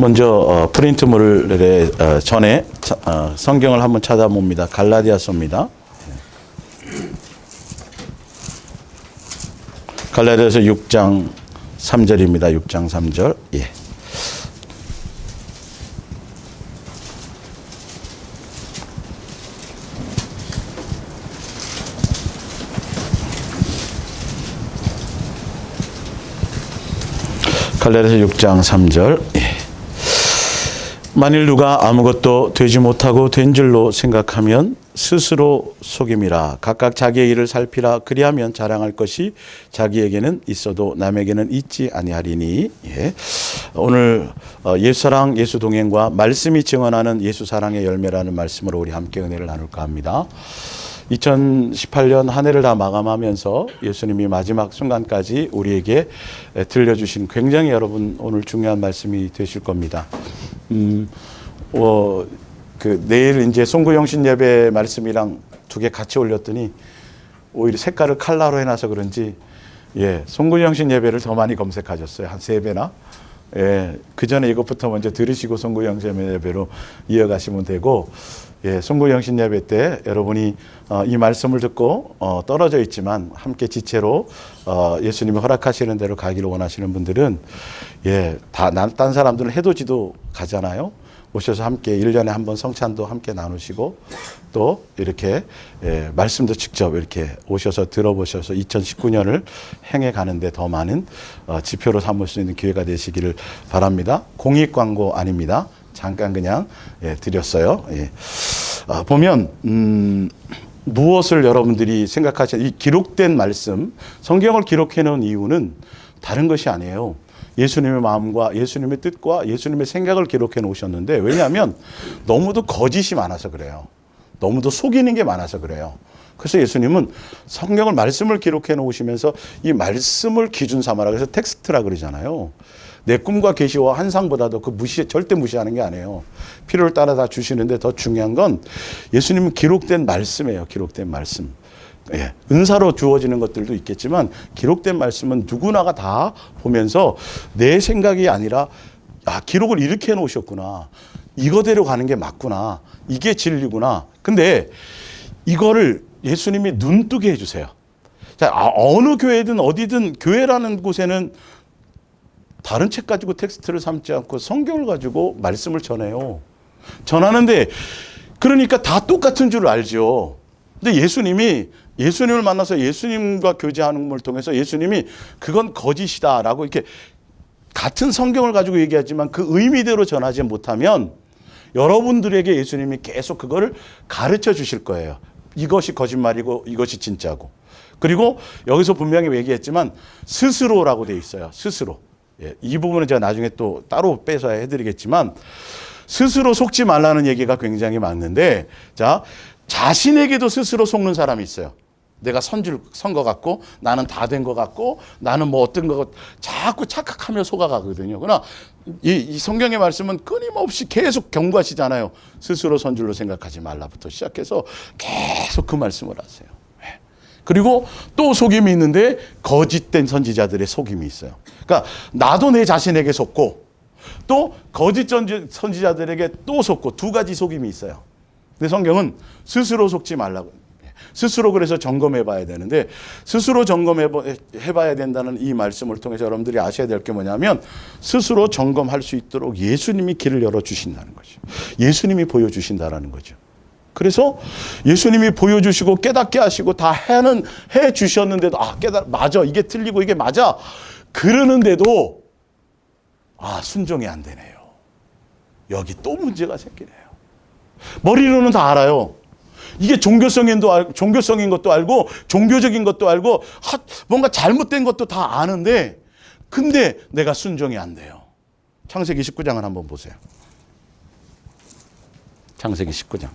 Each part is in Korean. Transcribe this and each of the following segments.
먼저 프린트물에 전에 성경을 한번 찾아봅니다. 갈라디아서입니다. 갈라디아서 6장 3절입니다. 6장 3절. 예. 갈라디아서 6장 3절. 예. 만일 누가 아무것도 되지 못하고 된 줄로 생각하면 스스로 속임이라. 각각 자기의 일을 살피라. 그리하면 자랑할 것이 자기에게는 있어도 남에게는 있지 아니하리니. 예. 오늘 예수사랑 예수동행과 말씀이 증언하는 예수사랑의 열매라는 말씀으로 우리 함께 은혜를 나눌까 합니다. 2018년 한 해를 다 마감하면서 예수님이 마지막 순간까지 우리에게 들려주신 굉장히 여러분 오늘 중요한 말씀이 되실 겁니다. 내일 이제 송구영신 예배 말씀이랑 두 개 같이 올렸더니 오히려 색깔을 칼라로 해놔서 그런지 송구영신 예배를 더 많이 검색하셨어요. 한 3배나. 그 전에 이것부터 먼저 들으시고 송구영신 예배로 이어가시면 되고, 송구영신 예배 때 여러분이 이 말씀을 듣고 떨어져 있지만 함께 지체로 예수님이 허락하시는 대로 가기를 원하시는 분들은 딴 사람들은 해돋이도 가잖아요. 오셔서 함께 1년에 한 번 성찬도 함께 나누시고 또 이렇게 말씀도 직접 이렇게 오셔서 들어보셔서 2019년을 행해 가는데 더 많은 지표로 삼을 수 있는 기회가 되시기를 바랍니다. 공익 광고 아닙니다. 잠깐 그냥 드렸어요. 보면 무엇을 여러분들이 생각하시는 이 기록된 말씀, 성경을 기록해 놓은 이유는 다른 것이 아니에요. 예수님의 마음과 예수님의 뜻과 예수님의 생각을 기록해 놓으셨는데, 왜냐하면 너무도 거짓이 많아서 그래요. 너무도 속이는 게 많아서 그래요. 그래서 예수님은 성경을 말씀을 기록해 놓으시면서 이 말씀을 기준 삼아라. 그래서 텍스트라 그러잖아요. 내 꿈과 계시와 환상보다도 절대 무시하는 게 아니에요. 필요를 따라 다 주시는데 더 중요한 건 예수님은 기록된 말씀이에요. 기록된 말씀. 은사로 주어지는 것들도 있겠지만 기록된 말씀은 누구나가 다 보면서 내 생각이 아니라 기록을 이렇게 해놓으셨구나. 이거대로 가는 게 맞구나. 이게 진리구나. 근데 이거를 예수님이 눈뜨게 해주세요. 자, 어느 교회든 어디든 교회라는 곳에는 다른 책 가지고 텍스트를 삼지 않고 성경을 가지고 말씀을 전해요. 전하는데 그러니까 다 똑같은 줄 알죠. 근데 예수님을 만나서 예수님과 교제하는 걸 통해서 예수님이 그건 거짓이다라고 이렇게 같은 성경을 가지고 얘기하지만 그 의미대로 전하지 못하면 여러분들에게 예수님이 계속 그거를 가르쳐 주실 거예요. 이것이 거짓말이고 이것이 진짜고. 그리고 여기서 분명히 얘기했지만 스스로라고 되어 있어요. 스스로. 이 부분은 제가 나중에 또 따로 빼서 해드리겠지만 스스로 속지 말라는 얘기가 굉장히 많은데, 자, 자신에게도 스스로 속는 사람이 있어요. 내가 선 것 같고 나는 다 된 것 같고 나는 뭐 어떤 거 자꾸 착각하며 속아가거든요. 그러나 이 성경의 말씀은 끊임없이 계속 경고하시잖아요. 스스로 선줄로 생각하지 말라부터 시작해서 계속 그 말씀을 하세요. 그리고 또 속임이 있는데 거짓된 선지자들의 속임이 있어요. 그러니까 나도 내 자신에게 속고 또 거짓 선지자들에게 또 속고 두 가지 속임이 있어요. 근데 성경은 스스로 속지 말라고. 스스로 그래서 점검해 봐야 되는데, 스스로 점검해 봐야 된다는 이 말씀을 통해서 여러분들이 아셔야 될 게 뭐냐면 스스로 점검할 수 있도록 예수님이 길을 열어주신다는 거죠. 예수님이 보여주신다라는 거죠. 그래서 예수님이 보여주시고 깨닫게 하시고 다 해 주셨는데도 맞아, 이게 틀리고 이게 맞아 그러는데도 순종이 안 되네요. 여기 또 문제가 생기네요. 머리로는 다 알아요. 이게 종교성인 것도 알고 종교적인 것도 알고 뭔가 잘못된 것도 다 아는데 근데 내가 순종이 안 돼요. 창세기 19장을 한번 보세요. 창세기 19장.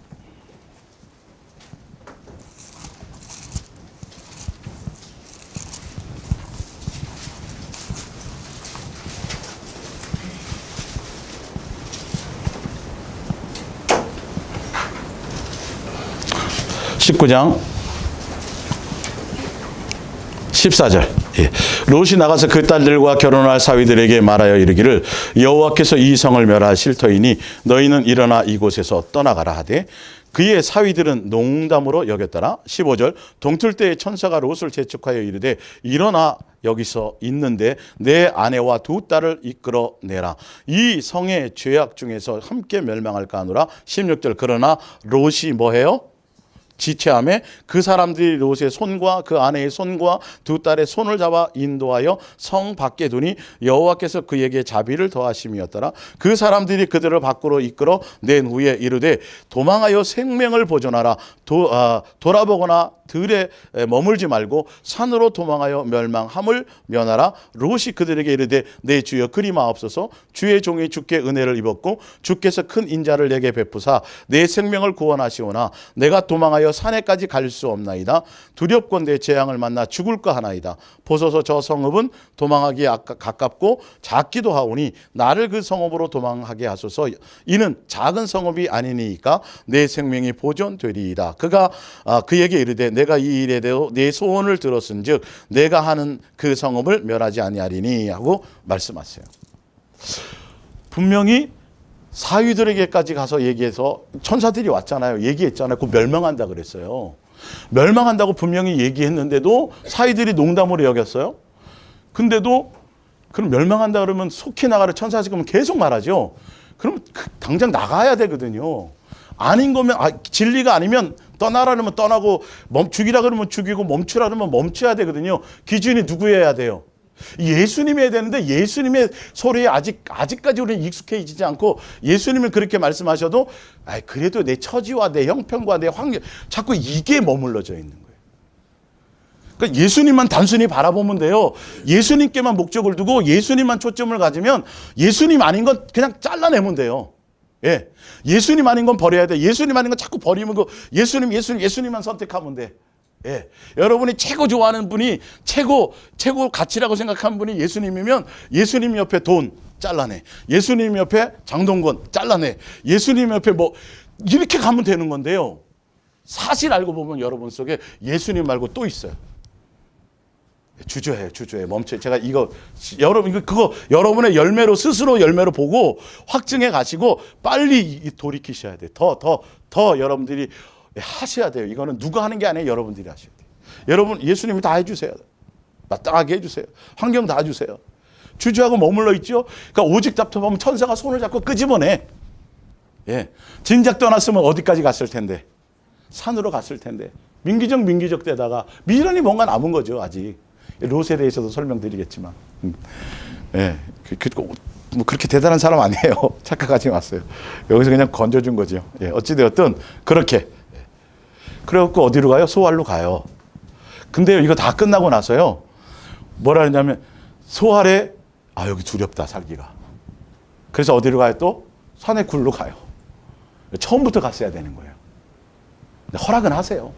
19장 14절. 예. 롯이 나가서 그 딸들과 결혼할 사위들에게 말하여 이르기를 여호와께서 이 성을 멸하실 터이니 너희는 일어나 이곳에서 떠나가라 하되 그의 사위들은 농담으로 여겼더라. 15절 동틀 때에 천사가 롯을 재촉하여 이르되 일어나 여기서 있는데 내 아내와 두 딸을 이끌어내라. 이 성의 죄악 중에서 함께 멸망할까 하노라. 16절 그러나 롯이 뭐해요? 지체함에 그 사람들이 롯의 손과 그 아내의 손과 두 딸의 손을 잡아 인도하여 성 밖에 두니 여호와께서 그에게 자비를 더하심이었더라. 그 사람들이 그들을 밖으로 이끌어 낸 후에 이르되 도망하여 생명을 보존하라. 돌아보거나 들에 머물지 말고 산으로 도망하여 멸망함을 면하라. 롯이 그들에게 이르되 내 주여 그리 마옵소서. 주의 종이 주께 은혜를 입었고 주께서 큰 인자를 내게 베푸사 내 생명을 구원하시오나 내가 도망하여 산에까지 갈 수 없나이다. 두렵건대 재앙을 만나 죽을까 하나이다. 보소서 저 성읍은 도망하기에 가깝고 작기도 하오니 나를 그 성읍으로 도망하게 하소서. 이는 작은 성읍이 아니니까 내 생명이 보존되리이다. 그가 그에게 이르되 내가 이 일에 대해 내 소원을 들었은즉 내가 하는 그 성읍을 멸하지 아니하리니 하고 말씀하세요. 분명히 사위들에게까지 가서 얘기해서 천사들이 왔잖아요. 얘기했잖아요. 그 멸망한다 그랬어요. 멸망한다고 분명히 얘기했는데도 사위들이 농담으로 여겼어요. 근데도 그럼 멸망한다 그러면 속히 나가라 천사지 그러면 계속 말하죠. 그럼 당장 나가야 되거든요. 아닌 거면 진리가 아니면 떠나라 그러면 떠나고 죽이라 그러면 죽이고 멈추라 그러면 멈춰야 되거든요. 기준이 누구여야 돼요? 예수님이 해야 되는데 예수님의 소리에 아직까지 우리는 익숙해지지 않고 예수님은 그렇게 말씀하셔도 그래도 내 처지와 내 형편과 내 환경 자꾸 이게 머물러져 있는 거예요. 그러니까 예수님만 단순히 바라보면 돼요. 예수님께만 목적을 두고 예수님만 초점을 가지면 예수님 아닌 건 그냥 잘라내면 돼요. 예, 예수님 아닌 건 버려야 돼. 예수님 아닌 건 자꾸 버리면 예수님만 선택하면 돼. 예, 여러분이 최고 좋아하는 분이 최고 가치라고 생각하는 분이 예수님이면 예수님 옆에 돈 잘라내. 예수님 옆에 장동건 잘라내. 예수님 옆에 뭐 이렇게 가면 되는 건데요. 사실 알고 보면 여러분 속에 예수님 말고 또 있어요. 주저해. 멈춰. 제가 그거 여러분의 열매로 스스로 열매로 보고 확증해 가시고 빨리 돌이키셔야 돼. 더 여러분들이 하셔야 돼요. 이거는 누가 하는 게 아니에요. 여러분들이 하셔야 돼요. 여러분 예수님이 다 해주세요. 마땅하게 해주세요. 환경 다 주세요. 주저하고 머물러 있죠. 그러니까 오직 답답하면 천사가 손을 잡고 끄집어내. 예, 진작 떠났으면 어디까지 갔을 텐데. 산으로 갔을 텐데. 민기적 때다가 미련이 뭔가 남은 거죠. 아직. 롯에 대해서도 설명드리겠지만. 예, 뭐 그렇게 대단한 사람 아니에요. 착각하지 마세요. 여기서 그냥 건져준 거죠. 예, 어찌되었든 그렇게. 그래갖고 어디로 가요? 소알로 가요. 근데 이거 다 끝나고 나서요. 뭐라 했냐면 소알에 여기 두렵다 살기가. 그래서 어디로 가요 또? 산의 굴로 가요. 처음부터 갔어야 되는 거예요. 근데 허락은 하세요.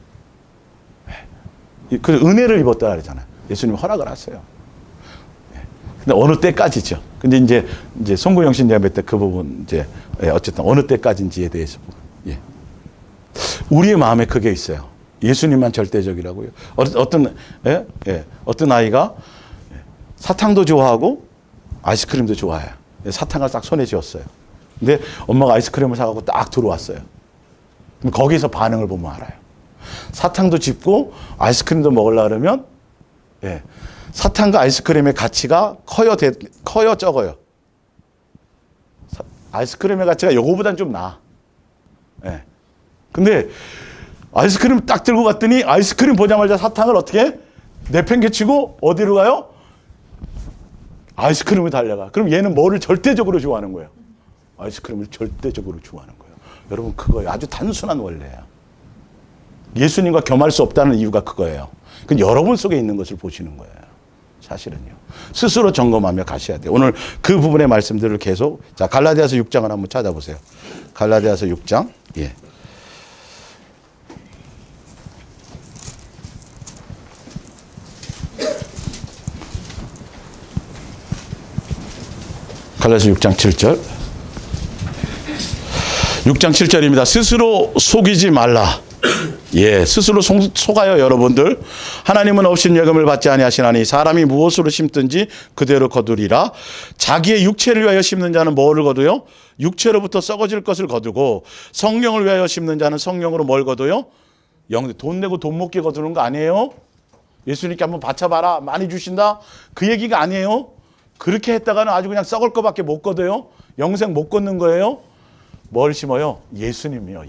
그래서 은혜를 입었다 그랬잖아요. 예수님 허락을 하세요. 근데 어느 때까지죠. 근데 이제 송구영 신자가 때 그 부분 어쨌든 어느 때까지인지에 대해서 예. 우리의 마음에 그게 있어요. 예수님만 절대적이라고요. 어떤 아이가 사탕도 좋아하고 아이스크림도 좋아해요. 사탕을 딱 손에 쥐었어요. 근데 엄마가 아이스크림을 사갖고 딱 들어왔어요. 그럼 거기서 반응을 보면 알아요. 사탕도 짚고 아이스크림도 먹으려고 그러면 사탕과 아이스크림의 가치가 커요 적어요? 아이스크림의 가치가 요거보단 좀 나아. 근데 아이스크림 딱 들고 갔더니 아이스크림 보자마자 사탕을 어떻게 내팽개치고 어디로 가요? 아이스크림을 달려가. 그럼 얘는 뭐를 절대적으로 좋아하는 거예요? 아이스크림을 절대적으로 좋아하는 거예요. 여러분 그거예요. 아주 단순한 원리예요. 예수님과 겸할 수 없다는 이유가 그거예요. 그건 여러분 속에 있는 것을 보시는 거예요. 사실은요. 스스로 점검하며 가셔야 돼요. 오늘 그 부분의 말씀들을 계속 갈라디아서 6장을 한번 찾아보세요. 갈라디아서 6장. 예. 갈라디아서 6장 7절. 6장 7절입니다. 스스로 속이지 말라. 예, 스스로 속아요, 여러분들. 하나님은 없인 여금을 받지 아니하시나니 사람이 무엇으로 심든지 그대로 거두리라. 자기의 육체를 위하여 심는 자는 뭐를 거두요? 육체로부터 썩어질 것을 거두고, 성령을 위하여 심는 자는 성령으로 뭘 거둬요? 돈 내고 돈 못 게 거두는 거 아니에요? 예수님께 한번 바쳐봐라, 많이 주신다, 그 얘기가 아니에요. 그렇게 했다가는 아주 그냥 썩을 거밖에 못 거둬요. 영생 못 걷는 거예요. 뭘 심어요? 예수님이요.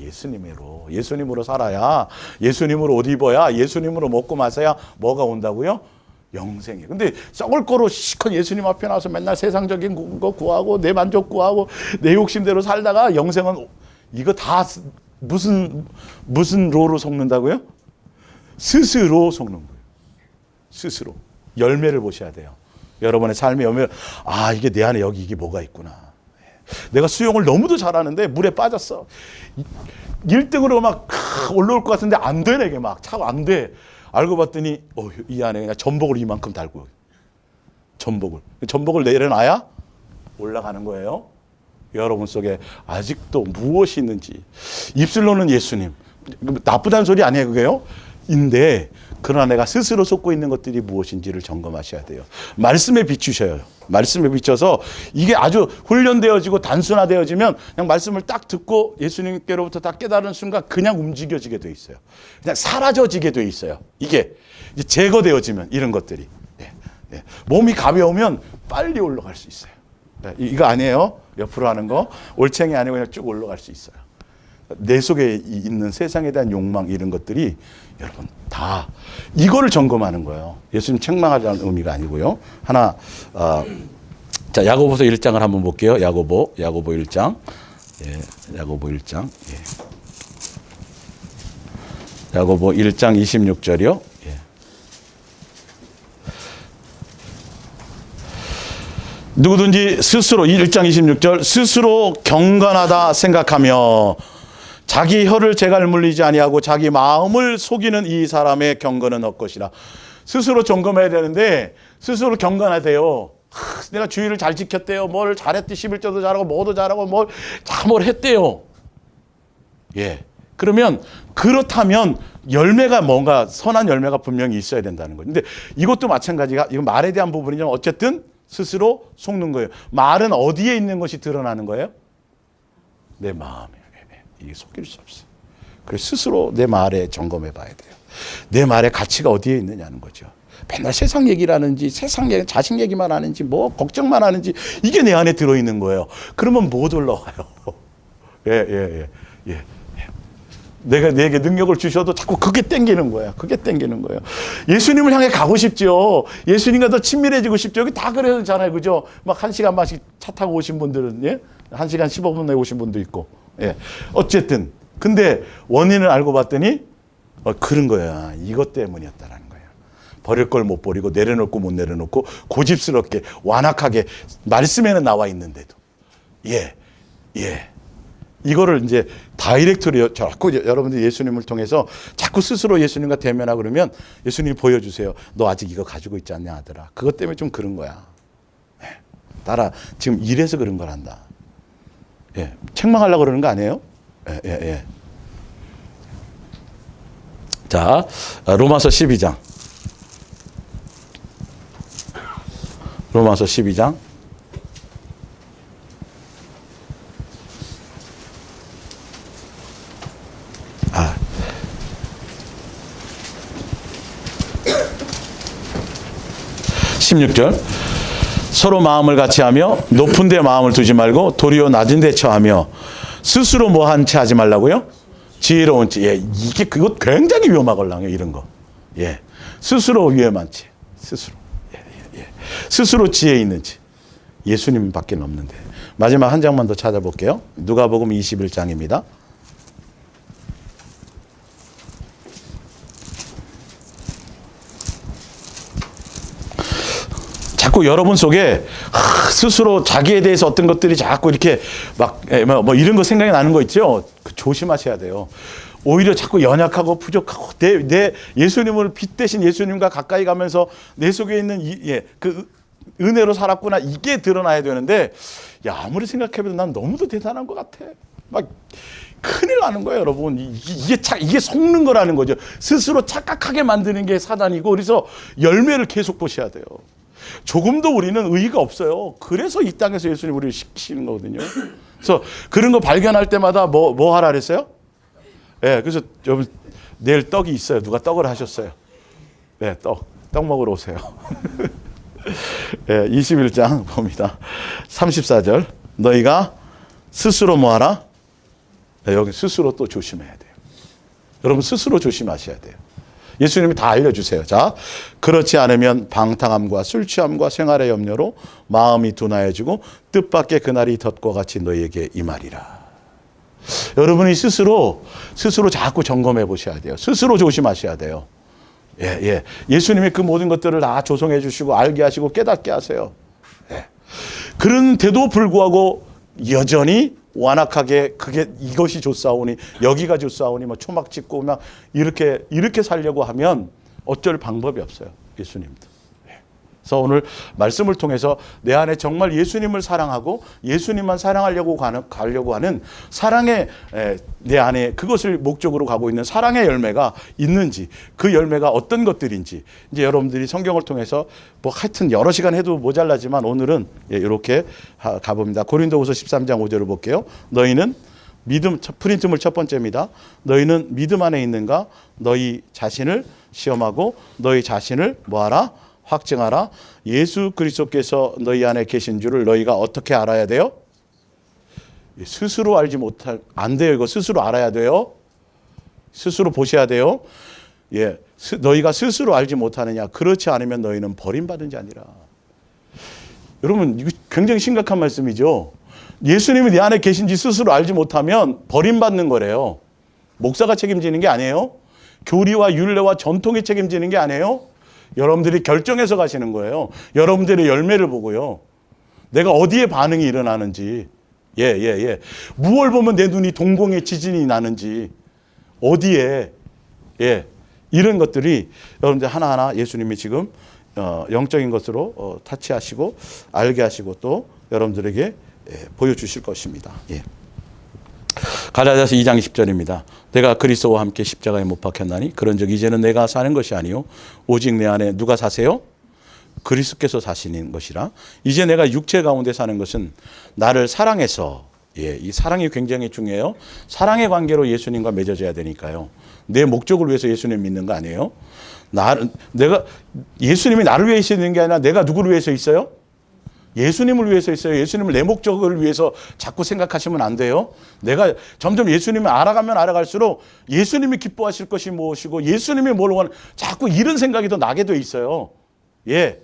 예수님으로 살아야, 예수님으로 옷 입어야, 예수님으로 먹고 마셔야 뭐가 온다고요? 영생이에요. 근데 썩을 거로 시컷 예수님 앞에 나와서 맨날 세상적인 거 구하고 내 만족 구하고 내 욕심대로 살다가 영생은 이거 다 무슨 로로 속는다고요? 스스로 속는 거예요. 스스로. 열매를 보셔야 돼요. 여러분의 삶의 열매, 아, 이게 내 안에 여기 이게 뭐가 있구나. 내가 수영을 너무도 잘하는데 물에 빠졌어. 1등으로 막 올라올 것 같은데 안 되네. 이게 막 차고 안 돼. 알고 봤더니 이 안에 그냥 전복을 이만큼 달고, 전복을 내려놔야 올라가는 거예요. 여러분 속에 아직도 무엇이 있는지. 입술로는 예수님, 나쁘다는 소리 아니에요, 그게요. 인데 그러나 내가 스스로 쏟고 있는 것들이 무엇인지를 점검하셔야 돼요. 말씀에 비추셔요. 말씀에 비춰서 이게 아주 훈련되어지고 단순화되어지면 그냥 말씀을 딱 듣고 예수님께로부터 딱 깨달은 순간 그냥 움직여지게 돼 있어요. 그냥 사라져지게 돼 있어요. 이게 이제 제거되어지면 이런 것들이. 몸이 가벼우면 빨리 올라갈 수 있어요. 이거 아니에요. 옆으로 하는 거. 올챙이 아니고 그냥 쭉 올라갈 수 있어요. 내 속에 있는 세상에 대한 욕망, 이런 것들이 여러분 다 이거를 점검하는 거예요. 예수님 책망하자는 의미가 아니고요. 하나, 자, 야고보서 1장을 한번 볼게요. 야고보 1장. 예, 야고보 1장. 예. 야고보 1장 26절이요. 예. 누구든지 스스로, 1장 26절, 스스로 경건하다 생각하며 자기 혀를 재갈 물리지 아니하고 자기 마음을 속이는 이 사람의 경건은 헛것이라. 스스로 점검해야 되는데 스스로 경건하대요. 내가 주의를 잘 지켰대요. 뭘 잘했대. 11조도 잘하고 뭐도 잘하고 뭘 했대요. 예. 그러면 그렇다면 열매가 뭔가 선한 열매가 분명히 있어야 된다는 거예요. 근데 이것도 마찬가지가, 이건 말에 대한 부분이지만 어쨌든 스스로 속는 거예요. 말은 어디에 있는 것이 드러나는 거예요? 내 마음에. 이게 속일 수 없어요. 그래서 스스로 내 말에 점검해 봐야 돼요. 내 말의 가치가 어디에 있느냐는 거죠. 맨날 세상 얘기를 하는지, 세상 얘기, 자식 얘기만 하는지, 뭐 걱정만 하는지, 이게 내 안에 들어있는 거예요. 그러면 못 올라와요. 예. 내게 능력을 주셔도 자꾸 그게 땡기는 거야. 예수님을 향해 가고 싶죠. 예수님과 더 친밀해지고 싶죠. 여기 다 그러잖아요. 그죠? 막 1시간 반씩 차 타고 오신 분들은, 예? 1시간 15분 내에 오신 분도 있고. 예. 어쨌든. 근데 원인을 알고 봤더니, 그런 거야. 이것 때문이었다라는 거예요. 버릴 걸 못 버리고, 내려놓고 못 내려놓고, 고집스럽게, 완악하게, 말씀에는 나와 있는데도. 예. 이거를 이제 다이렉트로 자꾸 여러분들 예수님을 통해서 자꾸 스스로 예수님과 대면하고 그러면 예수님이 보여주세요. 너 아직 이거 가지고 있지 않냐 아들아. 그것 때문에 좀 그런 거야. 따라 지금 이래서 그런 거란다. 예, 책망하려고 그러는 거 아니에요? 예. 자, 로마서 12장. 로마서 12장. 아. 16절. 서로 마음을 같이 하며 높은 데 마음을 두지 말고 도리어 낮은 데 처하며 스스로 뭐한 채 하지 말라고요? 지혜로운 채. 예, 이게 그것 굉장히 위험하걸랑요, 이런 거. 예. 스스로 위험한 채. 스스로. 예. 스스로 지혜 있는 채. 예수님밖에 없는데. 마지막 한 장만 더 찾아볼게요. 누가복음 21장입니다. 자꾸 여러분 속에 스스로 자기에 대해서 어떤 것들이 자꾸 이렇게 막 뭐 이런 거 생각이 나는 거 있죠? 조심하셔야 돼요. 오히려 자꾸 연약하고 부족하고 내 예수님을 빗대신 예수님과 가까이 가면서 내 속에 있는 그 은혜로 살았구나, 이게 드러나야 되는데, 야, 아무리 생각해도 난 너무도 대단한 것 같아. 막 큰일 나는 거예요, 여러분. 이게 속는 거라는 거죠. 스스로 착각하게 만드는 게 사단이고, 그래서 열매를 계속 보셔야 돼요. 조금도 우리는 의의가 없어요. 그래서 이 땅에서 예수님 우리를 시키시는 거거든요. 그래서 그런 거 발견할 때마다 뭐 하라 그랬어요? 예, 그래서 여러분 내일 떡이 있어요. 누가 떡을 하셨어요? 네, 떡 먹으러 오세요. 예, 21장 봅니다. 34절. 너희가 스스로 뭐 하라? 네, 여기 스스로 또 조심해야 돼요. 여러분 스스로 조심하셔야 돼요. 예수님이 다 알려주세요. 자, 그렇지 않으면 방탕함과 술 취함과 생활의 염려로 마음이 둔하여지고 뜻밖의 그날이 덫과 같이 너희에게 임하리라. 여러분이 스스로 자꾸 점검해 보셔야 돼요. 스스로 조심하셔야 돼요. 예. 예수님이 그 모든 것들을 다 조성해 주시고 알게 하시고 깨닫게 하세요. 예. 그런데도 불구하고 여전히 완악하게 이것이 좋사오니 여기가 좋사오니 뭐 초막 찍고 막 이렇게 살려고 하면 어쩔 방법이 없어요. 예수님도. 그래서 오늘 말씀을 통해서 내 안에 정말 예수님을 사랑하고 예수님만 사랑하려고 가려고 하는 사랑의 내 안에 그것을 목적으로 가고 있는 사랑의 열매가 있는지, 그 열매가 어떤 것들인지 이제 여러분들이 성경을 통해서 뭐 하여튼 여러 시간 해도 모자라지만 오늘은 이렇게 가봅니다. 고린도후서 13장 5절을 볼게요. 너희는 믿음, 프린트물 첫 번째입니다. 너희는 믿음 안에 있는가? 너희 자신을 시험하고 너희 자신을 뭐하라? 확증하라. 예수 그리스도께서 너희 안에 계신 줄을 너희가 어떻게 알아야 돼요? 스스로 알지 안 돼요. 이거 스스로 알아야 돼요. 스스로 보셔야 돼요. 예, 너희가 스스로 알지 못하느냐? 그렇지 않으면 너희는 버림받은 자니라. 여러분 이거 굉장히 심각한 말씀이죠. 예수님이 내 안에 계신지 스스로 알지 못하면 버림받는 거래요. 목사가 책임지는 게 아니에요. 교리와 율례와 전통이 책임지는 게 아니에요. 여러분들이 결정해서 가시는 거예요. 여러분들의 열매를 보고요. 내가 어디에 반응이 일어나는지. 예. 무엇을 보면 내 눈이 동공에 지진이 나는지. 어디에. 예. 이런 것들이 여러분들 하나하나 예수님이 지금 영적인 것으로 타치하시고 알게 하시고 또 여러분들에게 보여주실 것입니다. 예. 갈라디아서 2장 10절입니다. 내가 그리스도와 함께 십자가에 못 박혔나니 그런즉 이제는 내가 사는 것이 아니요 오직 내 안에 누가 사세요? 그리스도께서 사시는 것이라. 이제 내가 육체 가운데 사는 것은 나를 사랑해서, 이 사랑이 굉장히 중요해요. 사랑의 관계로 예수님과 맺어져야 되니까요. 내 목적을 위해서 예수님 믿는 거 아니에요. 예수님이 나를 위해서 있는 게 아니라 내가 누구를 위해서 있어요? 예수님을 위해서 있어요. 예수님을 내 목적을 위해서 자꾸 생각하시면 안 돼요. 내가 점점 예수님을 알아가면 알아갈수록 예수님이 기뻐하실 것이 무엇이고 예수님이 뭘 원하는 자꾸 이런 생각이 더 나게 돼 있어요. 예.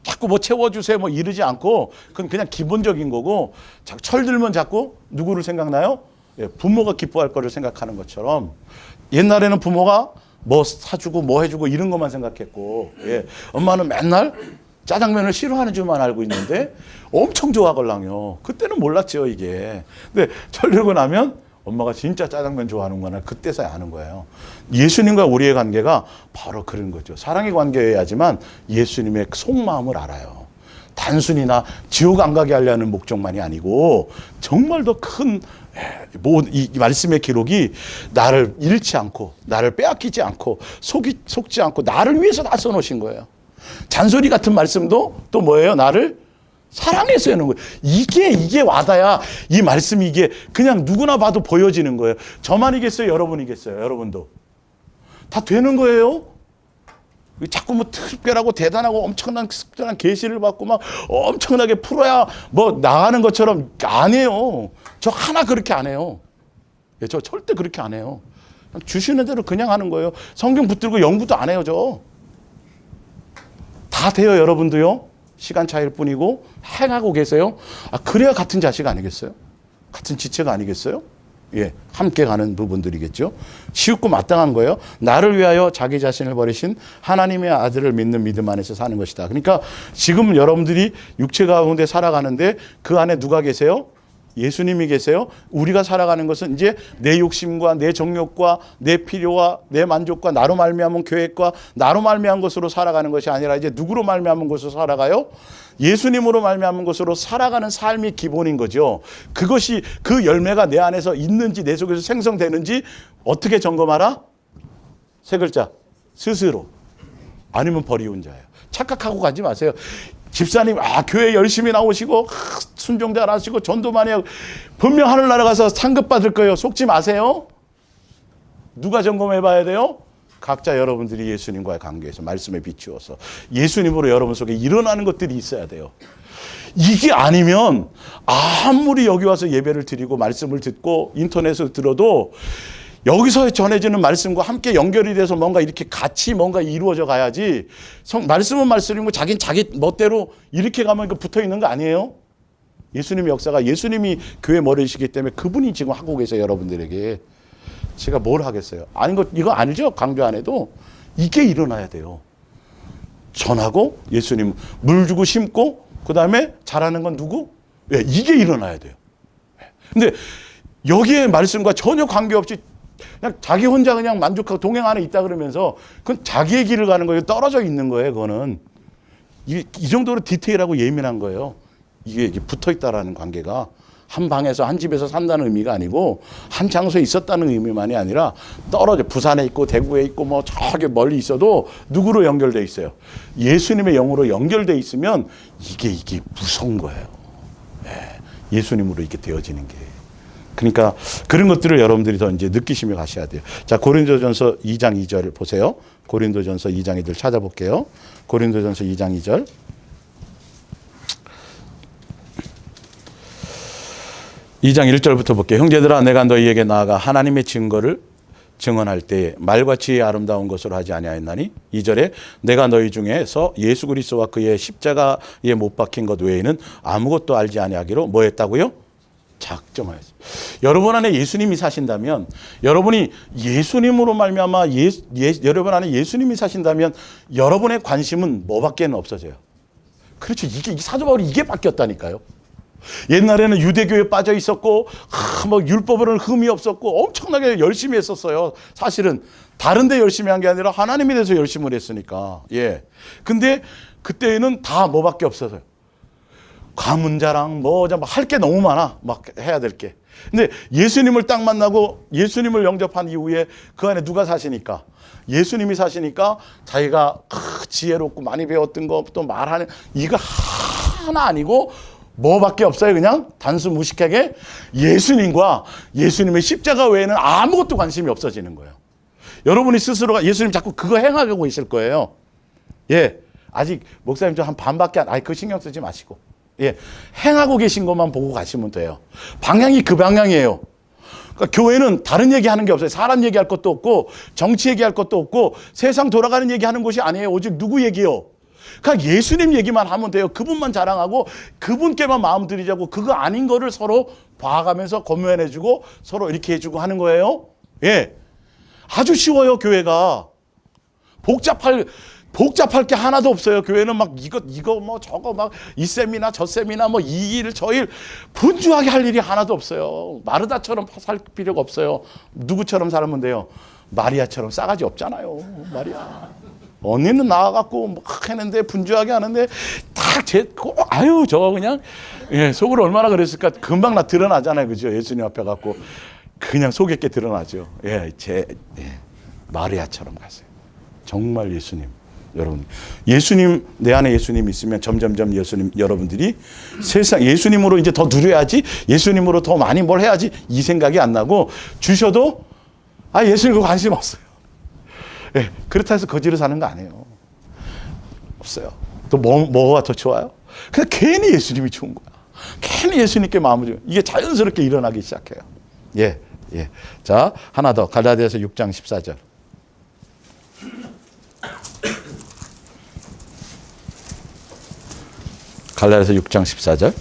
자꾸 뭐 채워주세요 뭐 이러지 않고 그건 그냥 기본적인 거고 철들면 자꾸 누구를 생각나요? 부모가 기뻐할 거를 생각하는 것처럼 옛날에는 부모가 뭐 사주고 뭐 해주고 이런 것만 생각했고 엄마는 맨날 짜장면을 싫어하는 줄만 알고 있는데 엄청 좋아하걸랑요. 그때는 몰랐죠 이게. 근데 철들고 나면 엄마가 진짜 짜장면 좋아하는구나 그때서야 아는 거예요. 예수님과 우리의 관계가 바로 그런 거죠. 사랑의 관계여야지만 예수님의 속마음을 알아요. 단순히 나 지옥 안 가게 하려는 목적만이 아니고 정말 더 큰 이 말씀의 기록이 나를 잃지 않고 나를 빼앗기지 않고 속지 않고 나를 위해서 다 써놓으신 거예요. 잔소리 같은 말씀도 또 뭐예요? 나를 사랑해서 하는 거예요. 이게 와닿아야 이 말씀이 이게 그냥 누구나 봐도 보여지는 거예요. 저만이겠어요? 여러분이겠어요? 여러분도. 다 되는 거예요. 자꾸 뭐 특별하고 대단하고 엄청난 특별한 계시를 받고 막 엄청나게 풀어야 뭐 나가는 것처럼 안 해요. 저 하나 그렇게 안 해요. 저 절대 그렇게 안 해요. 주시는 대로 그냥 하는 거예요. 성경 붙들고 연구도 안 해요, 저. 다 돼요, 여러분도요. 시간 차이일 뿐이고 행하고 계세요. 그래야 같은 자식 아니겠어요? 같은 지체가 아니겠어요? 함께 가는 부분들이겠죠. 쉽고 마땅한 거예요. 나를 위하여 자기 자신을 버리신 하나님의 아들을 믿는 믿음 안에서 사는 것이다. 그러니까 지금 여러분들이 육체 가운데 살아가는데 그 안에 누가 계세요? 예수님이 계세요. 우리가 살아가는 것은 이제 내 욕심과 내 정욕과 내 필요와 내 만족과 나로 말미암은 계획과 나로 말미암은 것으로 살아가는 것이 아니라 이제 누구로 말미암은 것으로 살아가요? 예수님으로 말미암은 것으로 살아가는 삶이 기본인 거죠. 그것이 그 열매가 내 안에서 있는지 내 속에서 생성되는지 어떻게 점검하라? 세 글자. 스스로. 아니면 버리운 자예요. 착각하고 가지 마세요. 집사님, 교회 열심히 나오시고, 순종 잘 하시고, 전도 많이 하고, 분명 하늘나라 가서 상급 받을 거예요. 속지 마세요. 누가 점검해 봐야 돼요? 각자 여러분들이 예수님과의 관계에서 말씀에 비추어서 예수님으로 여러분 속에 일어나는 것들이 있어야 돼요. 이게 아니면 아무리 여기 와서 예배를 드리고 말씀을 듣고 인터넷을 들어도 여기서 전해지는 말씀과 함께 연결이 돼서 뭔가 이렇게 같이 뭔가 이루어져 가야지. 말씀은 말씀이고 자기 멋대로 이렇게 가면 붙어 있는 거 아니에요? 예수님의 역사가 예수님이 교회 머리시기 때문에 그분이 지금 하고 계세요. 여러분들에게. 제가 뭘 하겠어요? 아닌 거 이거 아니죠? 강조 안 해도 이게 일어나야 돼요. 전하고 예수님 물 주고 심고 그다음에 잘하는 건 누구? 네, 이게 일어나야 돼요. 근데 여기에 말씀과 전혀 관계없이 그냥 자기 혼자 그냥 만족하고 동행 안에 있다 그러면서 그건 자기의 길을 가는 거예요. 떨어져 있는 거예요. 그거는 이 정도로 디테일하고 예민한 거예요. 이게 붙어 있다라는 관계가 한 방에서 한 집에서 산다는 의미가 아니고 한 장소에 있었다는 의미만이 아니라 떨어져 부산에 있고 대구에 있고 뭐 저기 멀리 있어도 누구로 연결돼 있어요? 예수님의 영으로 연결돼 있으면 이게 무서운 거예요. 예수님으로 이렇게 되어지는 게. 그러니까 그런 것들을 여러분들이 더 이제 느끼시며 가셔야 돼요. 자, 고린도전서 2장 2절 보세요. 고린도전서 2장 2절 찾아볼게요. 고린도전서 2장 2절. 이 장 1절부터 볼게요. 형제들아, 내가 너희에게 나아가 하나님의 증거를 증언할 때에 말과 지혜의 아름다운 것으로 하지 아니하였나니 2절에 내가 너희 중에서 예수 그리스도와 그의 십자가에 못 박힌 것 외에는 아무것도 알지 아니하기로 뭐 했다고요? 작정하였어요. 여러분 안에 예수님이 사신다면, 여러분이 예수님으로 말미암아 여러분 안에 예수님이 사신다면 여러분의 관심은 뭐밖에 없어져요. 그렇죠. 이게 사도 바울이 이게 바뀌었다니까요. 옛날에는 유대교에 빠져 있었고 뭐 율법으로는 흠이 없었고 엄청나게 열심히 했었어요. 사실은 다른 데 열심히 한 게 아니라 하나님에 대해서 열심을 했으니까. 예. 근데 그때는 다 뭐밖에 없어서요. 가문자랑 뭐 할 게 너무 많아. 막 해야 될 게. 근데 예수님을 딱 만나고 예수님을 영접한 이후에 그 안에 누가 사시니까? 예수님이 사시니까 자기가 지혜롭고 많이 배웠던 거 또 말하는 이거 하나 아니고 뭐밖에 없어요. 그냥 단순 무식하게 예수님과 예수님의 십자가 외에는 아무것도 관심이 없어지는 거예요. 여러분이 스스로가 예수님 자꾸 그거 행하고 있을 거예요. 예, 아직 목사님 좀 한 반밖에 그 신경 쓰지 마시고, 예, 행하고 계신 것만 보고 가시면 돼요. 방향이 그 방향이에요. 그러니까 교회는 다른 얘기하는 게 없어요. 사람 얘기할 것도 없고 정치 얘기할 것도 없고 세상 돌아가는 얘기하는 곳이 아니에요. 오직 누구 얘기요? 그냥 예수님 얘기만 하면 돼요. 그분만 자랑하고 그분께만 마음 들이자고 그거 아닌 거를 서로 봐가면서 권면해주고 서로 이렇게 해주고 하는 거예요. 예, 아주 쉬워요. 교회가 복잡할 게 하나도 없어요. 교회는 막 이거 뭐 저거 막 이 셈이나 저 셈이나 뭐 이 일 저 일 분주하게 할 일이 하나도 없어요. 마르다처럼 살 필요가 없어요. 누구처럼 살면 돼요? 마리아처럼 싸가지 없잖아요. 마리아. 언니는 나와갖고 막 했는데 분주하게 하는데 아유 저 그냥 예, 속으로 얼마나 그랬을까. 금방 드러나잖아요. 그죠? 예수님 앞에 갖고 그냥 속 있게 드러나죠. 예, 마리아처럼 가세요. 정말 예수님. 여러분, 예수님, 내 안에 예수님 있으면 점점점 예수님, 여러분들이 세상, 예수님으로 이제 더 누려야지, 예수님으로 더 많이 뭘 해야지, 이 생각이 안 나고, 주셔도, 예수님 그 관심 없어요. 예, 그렇다 해서 거지로 사는 거 아니에요. 없어요. 또 뭐가 더 좋아요? 그냥 괜히 예수님이 좋은 거야. 괜히 예수님께 마음을 주고, 이게 자연스럽게 일어나기 시작해요. 예, 예. 자, 하나 더. 갈라디아서 6장 14절. 갈라디아서 6장 14절.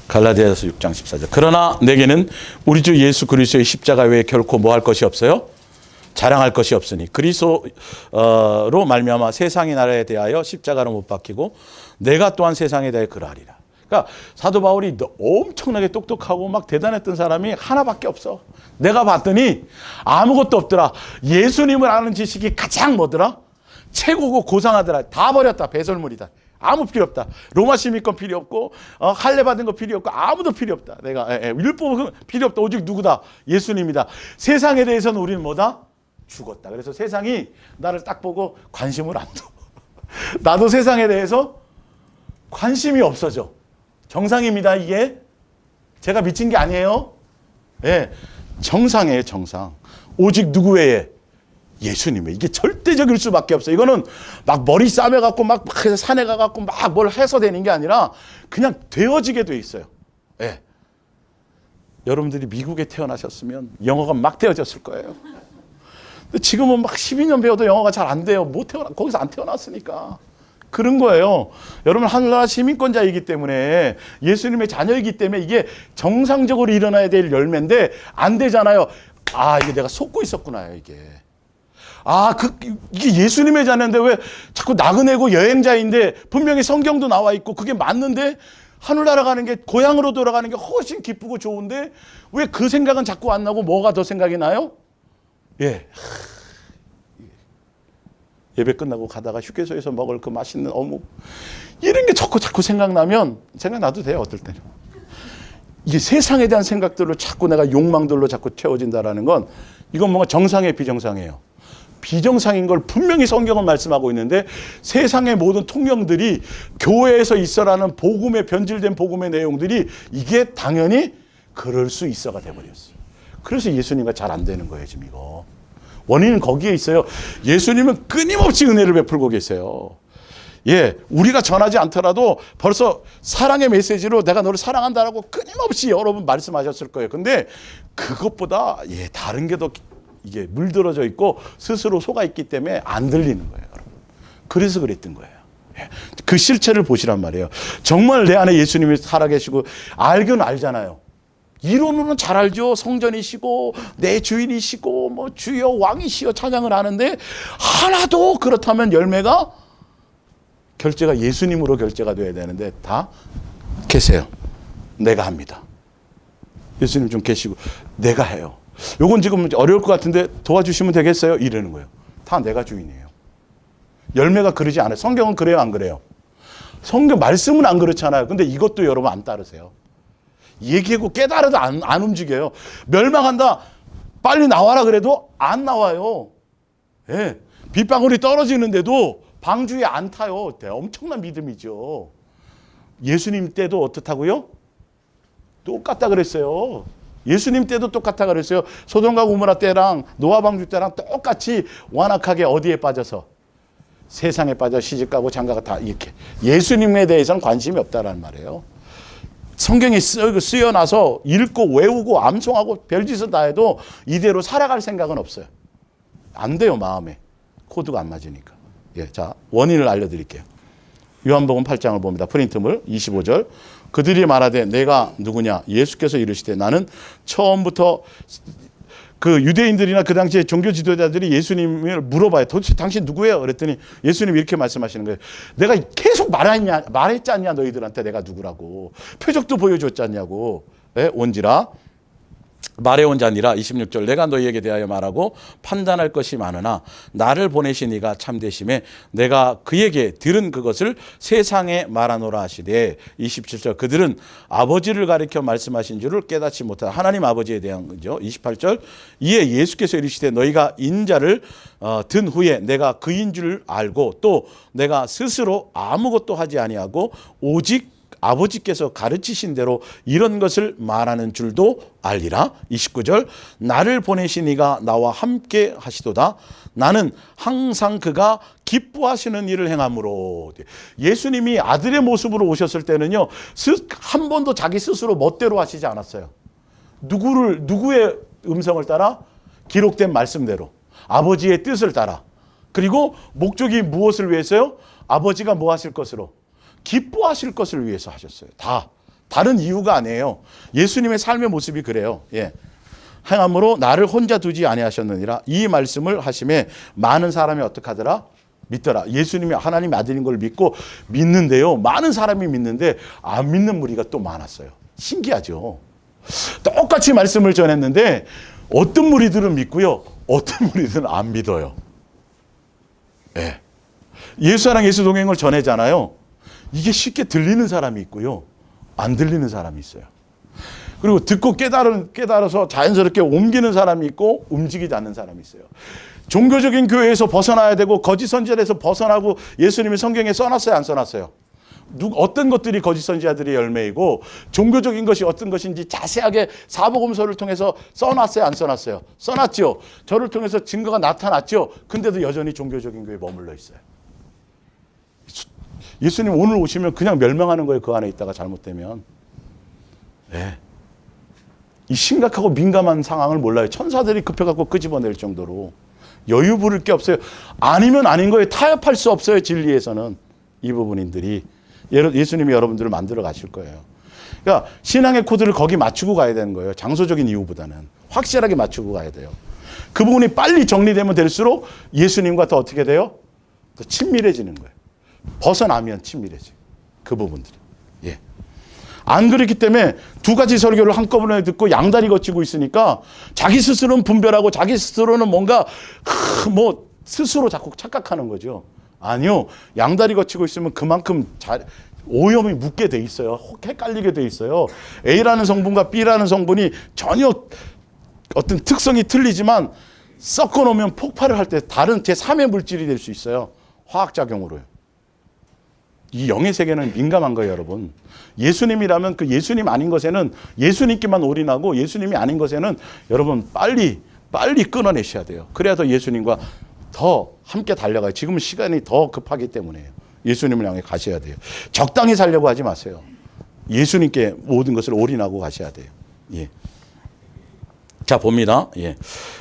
갈라디아서 6장 14절. 그러나 내게는 우리 주 예수 그리스도의 십자가 외에 결코 뭐 할 것이 없어요? 자랑할 것이 없으니 그리스도로 말미암아 세상의 나라에 대하여 십자가로 못 박히고 내가 또한 세상에 대하여 그러하리라. 그러니까 사도 바울이 엄청나게 똑똑하고 막 대단했던 사람이 하나밖에 없어. 내가 봤더니 아무것도 없더라. 예수님을 아는 지식이 가장 뭐더라? 최고고 고상하더라. 다 버렸다. 배설물이다. 아무 필요 없다. 로마 시민권 필요 없고 할례 받은 거 필요 없고 아무도 필요 없다. 내가 율법은 필요 없다. 오직 누구다? 예수님이다. 세상에 대해서는 우리는 뭐다? 죽었다. 그래서 세상이 나를 딱 보고 관심을 안 둬. 나도 세상에 대해서 관심이 없어져. 정상입니다. 이게 제가 미친 게 아니에요. 예, 정상이에요. 정상. 오직 누구 외에? 예수님의. 이게 절대적일 수밖에 없어요. 이거는 막 머리 싸매갖고 막 산에 가갖고 막 뭘 해서 되는 게 아니라 그냥 되어지게 돼 있어요. 예. 여러분들이 미국에 태어나셨으면 영어가 막 되어졌을 거예요. 근데 지금은 막 12년 배워도 영어가 잘 안 돼요. 거기서 안 태어났으니까. 그런 거예요. 여러분 하늘나라 시민권자이기 때문에 예수님의 자녀이기 때문에 이게 정상적으로 일어나야 될 열매인데 안 되잖아요. 아, 이게 내가 속고 있었구나, 이게. 이게 예수님의 자녀인데 왜 자꾸 나그네고 여행자인데 분명히 성경도 나와 있고 그게 맞는데 하늘나라 가는 게 고향으로 돌아가는 게 훨씬 기쁘고 좋은데 왜 그 생각은 자꾸 안 나고 뭐가 더 생각이 나요? 예. 예배 끝나고 가다가 휴게소에서 먹을 그 맛있는 어묵 이런 게 자꾸 생각나면 생각나도 돼요. 어떨 때는. 이게 세상에 대한 생각들로 자꾸 내가 욕망들로 자꾸 채워진다라는 건 이건 뭔가 정상이에요, 비정상이에요. 비정상인 걸 분명히 성경은 말씀하고 있는데 세상의 모든 통령들이 교회에서 있어라는 복음의 변질된 복음의 내용들이 이게 당연히 그럴 수 있어가 돼버렸어요. 그래서 예수님과 잘 안 되는 거예요, 지금 이거. 원인은 거기에 있어요. 예수님은 끊임없이 은혜를 베풀고 계세요. 예, 우리가 전하지 않더라도 벌써 사랑의 메시지로 내가 너를 사랑한다라고 끊임없이 여러 번 말씀하셨을 거예요. 근데 그것보다 다른 게 더 이게 물들어져 있고 스스로 속아 있기 때문에 안 들리는 거예요, 여러분. 그래서 그랬던 거예요. 그 실체를 보시란 말이에요. 정말 내 안에 예수님이 살아계시고 알긴 알잖아요. 이론으로는 잘 알죠. 성전이시고 내 주인이시고 뭐 주여 왕이시여 찬양을 하는데 하나도 그렇다면 열매가 결제가 예수님으로 결제가 돼야 되는데 다 계세요. 내가 합니다. 예수님 좀 계시고 내가 해요. 요건 지금 어려울 것 같은데 도와주시면 되겠어요? 이러는 거예요. 다 내가 주인이에요. 열매가 그러지 않아요. 성경은 그래요, 안 그래요? 성경 말씀은 안 그렇잖아요. 근데 이것도 여러분 안 따르세요. 얘기하고 깨달아도 안 움직여요. 멸망한다. 빨리 나와라 그래도 안 나와요. 예. 빗방울이 떨어지는데도 방주에 안 타요. 엄청난 믿음이죠. 예수님 때도 어떻다고요? 똑같다 그랬어요. 예수님 때도 똑같다 그랬어요. 소돔과 고모라 때랑 노아 방주 때랑 똑같이 완악하게 어디에 빠져서 세상에 빠져 시집가고 장가가 다 이렇게. 예수님에 대해서는 관심이 없다라는 말이에요. 성경이 쓰여나서 읽고 외우고 암송하고 별짓을 다 해도 이대로 살아갈 생각은 없어요. 안 돼요, 마음에. 코드가 안 맞으니까. 예, 자, 원인을 알려드릴게요. 요한복음 8장을 봅니다. 프린트물 25절. 그들이 말하되 내가 누구냐? 예수께서 이르시되 나는 처음부터 그 유대인들이나 그 당시에 종교 지도자들이 예수님을 물어봐요. 도대체 당신 누구예요? 그랬더니 예수님이 이렇게 말씀하시는 거예요. 내가 계속 말했지 않냐 너희들한테 내가 누구라고. 표적도 보여줬지 않냐고. 예, 온지라. 말해온 자니라 26절 내가 너희에게 대하여 말하고 판단할 것이 많으나 나를 보내신 이가 참되심에 내가 그에게 들은 그것을 세상에 말하노라 하시되 27절 그들은 아버지를 가리켜 말씀하신 줄을 깨닫지 못하다. 하나님 아버지에 대한 거죠. 28절 이에 예수께서 이르시되 너희가 인자를 든 후에 내가 그인 줄 알고 또 내가 스스로 아무것도 하지 아니하고 오직 아버지께서 가르치신 대로 이런 것을 말하는 줄도 알리라. 29절 나를 보내신 이가 나와 함께 하시도다. 나는 항상 그가 기뻐하시는 일을 행함으로. 예수님이 아들의 모습으로 오셨을 때는요 한 번도 자기 스스로 멋대로 하시지 않았어요. 누구의 음성을 따라? 기록된 말씀대로 아버지의 뜻을 따라. 그리고 목적이 무엇을 위해서요? 아버지가 뭐 하실 것으로? 기뻐하실 것을 위해서 하셨어요. 다른 이유가 아니에요. 예수님의 삶의 모습이 그래요. 예. 행함으로 나를 혼자 두지 아니하셨느니라. 이 말씀을 하심에 많은 사람이 어떻게 하더라? 믿더라. 예수님이 하나님의 아들인 걸 믿고 믿는데요. 많은 사람이 믿는데 안 믿는 무리가 또 많았어요. 신기하죠. 똑같이 말씀을 전했는데 어떤 무리들은 믿고요. 어떤 무리들은 안 믿어요. 네. 예수 사랑 예수 동행을 전하잖아요. 이게 쉽게 들리는 사람이 있고요. 안 들리는 사람이 있어요. 그리고 듣고 깨달아서 자연스럽게 옮기는 사람이 있고 움직이지 않는 사람이 있어요. 종교적인 교회에서 벗어나야 되고 거짓 선지자에서 벗어나고 예수님이 성경에 써놨어요, 안 써놨어요? 어떤 것들이 거짓 선지자들의 열매이고 종교적인 것이 어떤 것인지 자세하게 사복음서를 통해서 써놨어요, 안 써놨어요? 써놨죠. 저를 통해서 증거가 나타났죠. 근데도 여전히 종교적인 교회에 머물러 있어요. 예수님 오늘 오시면 그냥 멸망하는 거예요. 그 안에 있다가 잘못되면. 네. 이 심각하고 민감한 상황을 몰라요. 천사들이 급해갖고 끄집어낼 정도로. 여유 부릴 게 없어요. 아니면 아닌 거예요. 타협할 수 없어요. 진리에서는. 이 부분인들이. 예수님이 여러분들을 만들어 가실 거예요. 그러니까 신앙의 코드를 거기 맞추고 가야 되는 거예요. 장소적인 이유보다는. 확실하게 맞추고 가야 돼요. 그 부분이 빨리 정리되면 될수록 예수님과 더 어떻게 돼요? 더 친밀해지는 거예요. 벗어나면 친밀해져요. 그 부분들이. 예. 안 그렇기 때문에 두 가지 설교를 한꺼번에 듣고 양다리 거치고 있으니까 자기 스스로는 분별하고 자기 스스로는 뭔가 스스로 자꾸 착각하는 거죠. 아니요. 양다리 거치고 있으면 그만큼 오염이 묻게 돼 있어요. 헷갈리게 돼 있어요. A라는 성분과 B라는 성분이 전혀 어떤 특성이 틀리지만 섞어 놓으면 폭발을 할 때 다른 제3의 물질이 될 수 있어요. 화학작용으로요. 이 영의 세계는 민감한 거예요, 여러분. 예수님이라면 그 예수님 아닌 것에는 예수님께만 올인하고 예수님이 아닌 것에는 여러분 빨리 끊어내셔야 돼요. 그래야 더 예수님과 더 함께 달려가요. 지금은 시간이 더 급하기 때문에요. 예수님을 향해 가셔야 돼요. 적당히 살려고 하지 마세요. 예수님께 모든 것을 올인하고 가셔야 돼요. 예. 자, 봅니다. 예.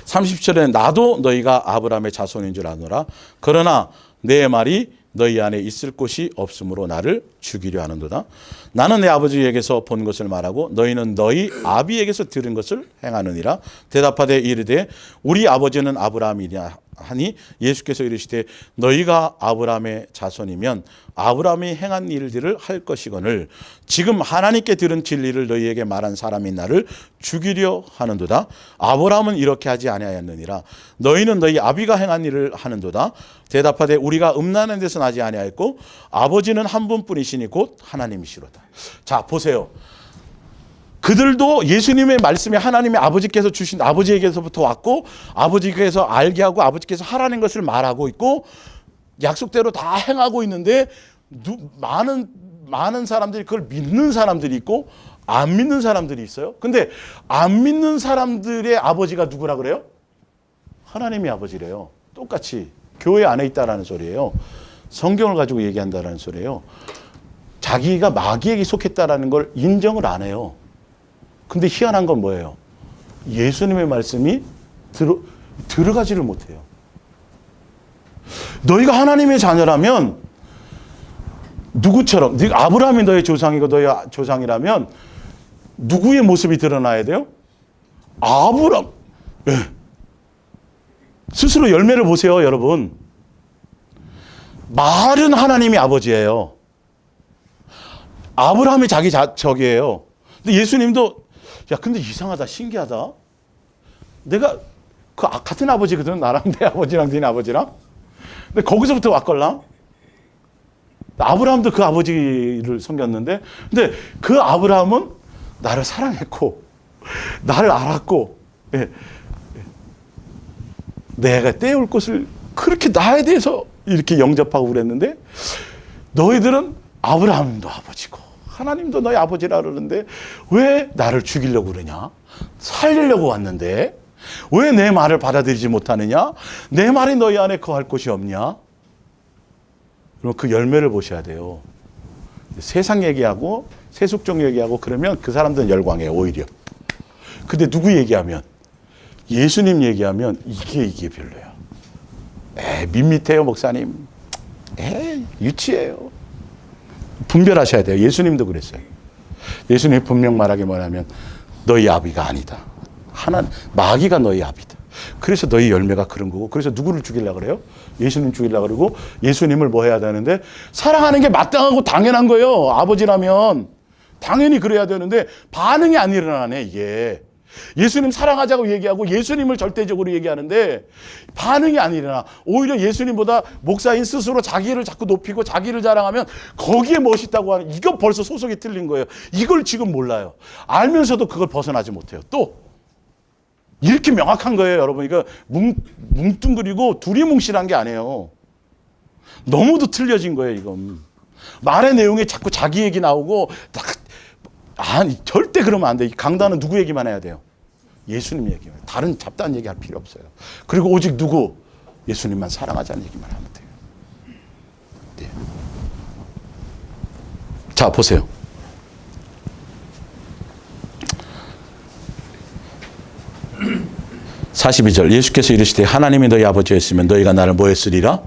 30절에 나도 너희가 아브라함의 자손인 줄 아노라. 그러나 내 말이 너희 안에 있을 곳이 없으므로 나를 죽이려 하는도다. 나는 내 아버지에게서 본 것을 말하고 너희는 너희 아비에게서 들은 것을 행하느니라. 대답하되 이르되 우리 아버지는 아브라함이냐 하니 예수께서 이르시되 너희가 아브라함의 자손이면 아브라함이 행한 일들을 할 것이거늘 지금 하나님께 들은 진리를 너희에게 말한 사람이 나를 죽이려 하는도다. 아브라함은 이렇게 하지 아니하였느니라. 너희는 너희 아비가 행한 일을 하는도다. 대답하되 우리가 음란한 데서 나지 아니하였고 아버지는 한 분뿐이시니 곧 하나님이시로다. 자, 보세요. 그들도 예수님의 말씀이 하나님의 아버지께서 주신 아버지에게서부터 왔고 아버지께서 알게 하고 아버지께서 하라는 것을 말하고 있고 약속대로 다 행하고 있는데 많은 사람들이 그걸 믿는 사람들이 있고 안 믿는 사람들이 있어요. 근데 안 믿는 사람들의 아버지가 누구라 그래요? 하나님의 아버지래요. 똑같이 교회 안에 있다라는 소리예요. 성경을 가지고 얘기한다라는 소리예요. 자기가 마귀에게 속했다라는 걸 인정을 안 해요. 근데 희한한 건 뭐예요? 예수님의 말씀이 들어가지를 못해요. 너희가 하나님의 자녀라면 누구처럼 아브라함이 너의 조상이고 너의 조상이라면 누구의 모습이 드러나야 돼요? 아브라함. 네. 스스로 열매를 보세요, 여러분. 말은 하나님이 아버지예요. 아브라함이 자기 적이에요. 근데 예수님도 근데 이상하다, 신기하다. 내가 같은 아버지거든, 나랑 내 아버지랑 네 아버지랑. 근데 거기서부터 왔걸랑. 아브라함도 그 아버지를 섬겼는데, 근데 그 아브라함은 나를 사랑했고, 나를 알았고, 내가 때울 것을 그렇게 나에 대해서 이렇게 영접하고 그랬는데, 너희들은 아브라함도 아버지고, 하나님도 너희 아버지라 그러는데 왜 나를 죽이려고 그러냐? 살리려고 왔는데 왜 내 말을 받아들이지 못하느냐? 내 말이 너희 안에 거할 곳이 없냐? 그럼 그 열매를 보셔야 돼요. 세상 얘기하고 세속적 얘기하고 그러면 그 사람들은 열광해요, 오히려. 근데 누구 얘기하면? 예수님 얘기하면 이게 별로야. 밋밋해요, 목사님. 유치해요. 분별하셔야 돼요. 예수님도 그랬어요. 예수님이 분명 말하기 뭐냐면 너희 아비가 아니다. 마귀가 너희 아비다. 그래서 너희 열매가 그런 거고, 그래서 누구를 죽이려고 그래요? 예수님 죽이려고 그러고, 예수님을 뭐 해야 되는데, 사랑하는 게 마땅하고 당연한 거예요. 아버지라면 당연히 그래야 되는데 반응이 안 일어나네, 이게. 예수님 사랑하자고 얘기하고 예수님을 절대적으로 얘기하는데 반응이 안 일어나. 오히려 예수님보다 목사인 스스로 자기를 자꾸 높이고 자기를 자랑하면 거기에 멋있다고 하는, 이거 벌써 소속이 틀린 거예요. 이걸 지금 몰라요. 알면서도 그걸 벗어나지 못해요. 또 이렇게 명확한 거예요, 여러분. 이거 뭉뚱그리고 두리뭉실한 게 아니에요. 너무도 틀려진 거예요, 이건. 말의 내용에 자꾸 자기 얘기 나오고, 아니, 절대 그러면 안 돼. 강단은 누구 얘기만 해야 돼요? 예수님 얘기만. 다른 잡다한 얘기 할 필요 없어요. 그리고 오직 누구? 예수님만 사랑하자는 얘기만 하면 돼요. 네. 자, 보세요. (42절) 예수께서 이르시되 하나님이 너희 아버지였으면 너희가 나를 뭐 했으리라?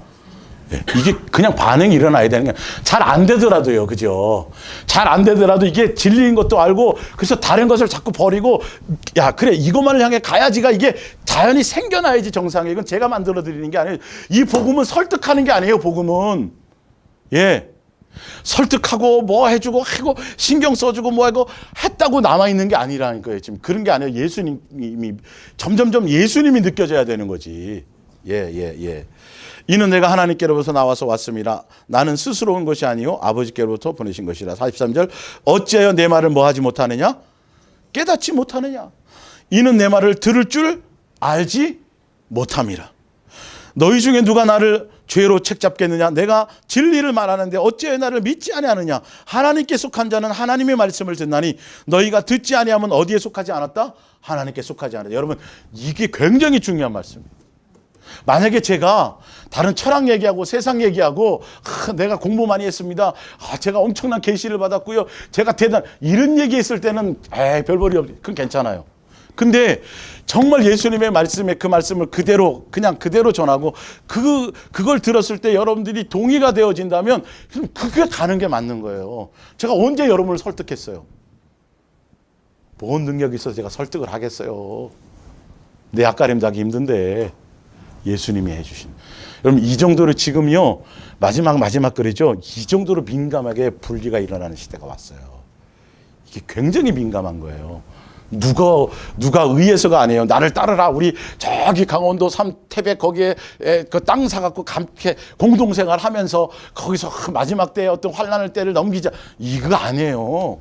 네. 이게 그냥 반응이 일어나야 되는 게, 잘 안 되더라도요, 그죠? 잘 안 되더라도 이게 진리인 것도 알고, 그래서 다른 것을 자꾸 버리고, 야, 그래, 이것만을 향해 가야지가 이게 자연히 생겨나야지 정상이에요. 이건 제가 만들어 드리는 게 아니에요. 이 복음은 설득하는 게 아니에요, 복음은. 예. 설득하고 뭐 해주고 하고 신경 써주고 뭐 하고 했다고 남아있는 게 아니라는 거예요. 지금 그런 게 아니에요. 예수님이 점점점 예수님이 느껴져야 되는 거지. 예. 이는 내가 하나님께로부터 나와서 왔습니다. 나는 스스로 온 것이 아니요 아버지께로부터 보내신 것이라. 43절 어찌하여 내 말을 뭐 하지 못하느냐? 깨닫지 못하느냐? 이는 내 말을 들을 줄 알지 못함이라. 너희 중에 누가 나를 죄로 책잡겠느냐? 내가 진리를 말하는데 어찌하여 나를 믿지 아니하느냐? 하나님께 속한 자는 하나님의 말씀을 듣나니 너희가 듣지 아니하면 어디에 속하지 않았다? 하나님께 속하지 않았다. 여러분, 이게 굉장히 중요한 말씀입니다. 만약에 제가 다른 철학 얘기하고 세상 얘기하고 내가 공부 많이 했습니다. 제가 엄청난 계시를 받았고요. 제가 이런 얘기했을 때는 별볼이 없지. 그건 괜찮아요. 근데 정말 예수님의 말씀에 그 말씀을 그냥 그대로 전하고 그걸 들었을 때 여러분들이 동의가 되어진다면 그게 가는 게 맞는 거예요. 제가 언제 여러분을 설득했어요? 뭔 능력이 있어서 제가 설득을 하겠어요? 내 앞가림도 하기 힘든데 예수님이 해주신. 여러분, 이 정도로 지금요, 마지막 글이죠. 이 정도로 민감하게 분리가 일어나는 시대가 왔어요. 이게 굉장히 민감한 거예요. 누가 의해서가 아니에요. 나를 따르라. 우리 저기 강원도 삼태백 거기에 그 땅 사갖고 함께 공동생활 하면서 거기서 마지막 때에 어떤 환난을 때를 넘기자. 이거 아니에요.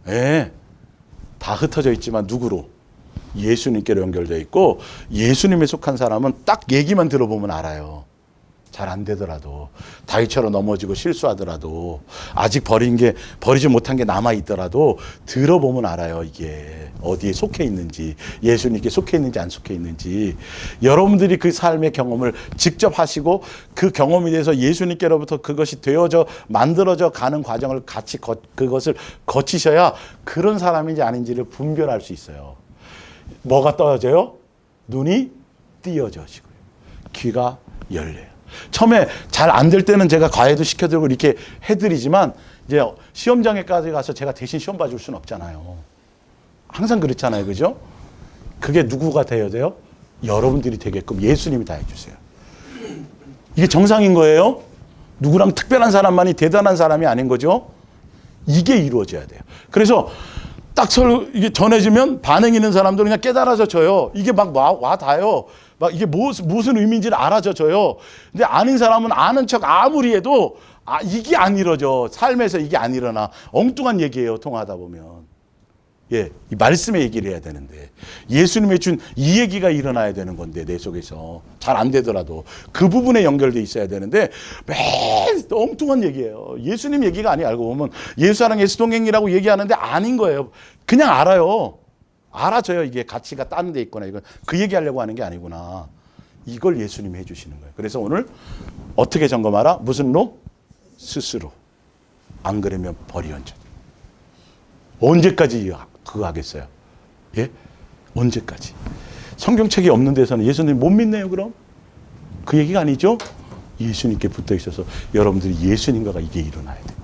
예. 다 흩어져 있지만 누구로? 예수님께로 연결되어 있고, 예수님에 속한 사람은 딱 얘기만 들어보면 알아요. 잘 안 되더라도, 다윗처럼 넘어지고 실수하더라도, 아직 버리지 못한 게 남아있더라도 들어보면 알아요. 이게 어디에 속해 있는지, 예수님께 속해 있는지 안 속해 있는지. 여러분들이 그 삶의 경험을 직접 하시고 그 경험에 대해서 예수님께로부터 그것이 만들어져 가는 과정을 같이 그것을 거치셔야 그런 사람인지 아닌지를 분별할 수 있어요. 뭐가 떠져요? 눈이 띄어져지고요. 귀가 열려요. 처음에 잘 안 될 때는 제가 과외도 시켜드리고 이렇게 해드리지만, 이제 시험장에까지 가서 제가 대신 시험 봐줄 수는 없잖아요. 항상 그렇잖아요. 그죠? 그게 누구가 되어야 돼요? 여러분들이 되게끔 예수님이 다 해주세요. 이게 정상인 거예요. 누구랑 특별한 사람만이 대단한 사람이 아닌 거죠. 이게 이루어져야 돼요. 그래서 딱 서로 이게 전해지면 반응 있는 사람들은 그냥 깨달아져요. 이게 막 와 닿아요. 막 이게 무슨 의미인지를 알아져요. 근데 아는 사람은 아는 척 아무리 해도 이게 안 이루어져. 삶에서 이게 안 일어나. 엉뚱한 얘기예요, 통하다 보면. 예, 이 말씀의 얘기를 해야 되는데, 예수님이 준 이 얘기가 일어나야 되는 건데, 내 속에서 잘 안 되더라도 그 부분에 연결돼 있어야 되는데 매일 엉뚱한 얘기예요. 예수님 얘기가 아니. 알고 보면 예수사랑 예수동행이라고 얘기하는데 아닌 거예요. 그냥 알아요. 알아져요. 이게 가치가 다른 데 있구나. 이건 그 얘기하려고 하는 게 아니구나. 이걸 예수님이 해주시는 거예요. 그래서 오늘 어떻게 점검하라? 무슨 로? 스스로. 안 그러면 버리언저. 언제까지 그거 하겠어요? 예? 언제까지? 성경책이 없는 데서는 예수님 못 믿네요, 그럼? 그 얘기가 아니죠? 예수님께 붙어 있어서 여러분들이 예수님과가 이게 일어나야 돼요.